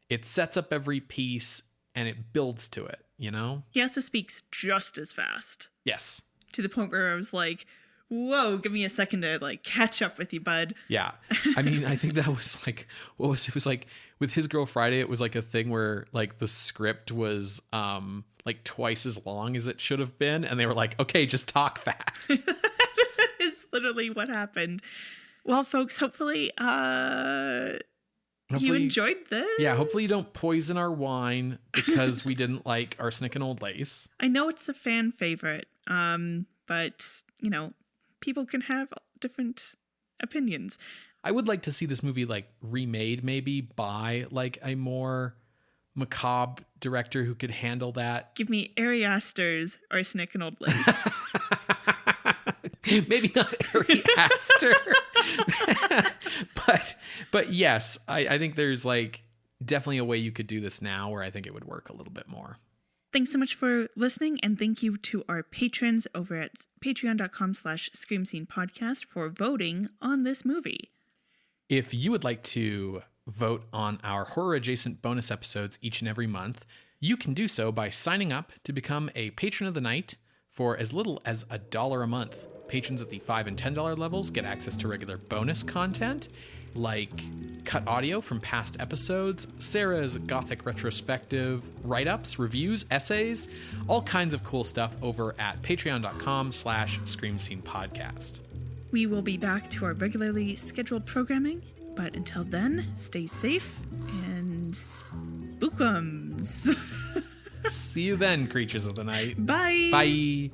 It sets up every piece and it builds to it, you know? He also speaks just as fast. Yes. To the point where I was like, whoa, give me a second to like catch up with you, bud. Yeah. I mean, I think that was like, it was like with His Girl Friday, it was like a thing where like the script was like twice as long as it should have been. And they were like, okay, just talk fast. That is literally what happened. Well, folks, hopefully you enjoyed this. Yeah, hopefully you don't poison our wine because we didn't like Arsenic and Old Lace. I know it's a fan favorite, but, people can have different opinions. I would like to see this movie like remade maybe by like a more macabre director who could handle that. Give me Ari Aster's Arsenic and Old Lace. Maybe not Ari Aster. but yes, I think there's like definitely a way you could do this now where I think it would work a little bit more. Thanks so much for listening, and thank you to our patrons over at patreon.com/screamscenepodcast for voting on this movie. If you would like to vote on our horror-adjacent bonus episodes each and every month, you can do so by signing up to become a patron of the night for as little as $1 a month. Patrons at the $5 and $10 levels get access to regular bonus content, like cut audio from past episodes, Sarah's Gothic retrospective, write-ups, reviews, essays, all kinds of cool stuff over at patreon.com/screamscenepodcast. We will be back to our regularly scheduled programming, but until then, stay safe and spookums. See you then, creatures of the night. Bye. Bye.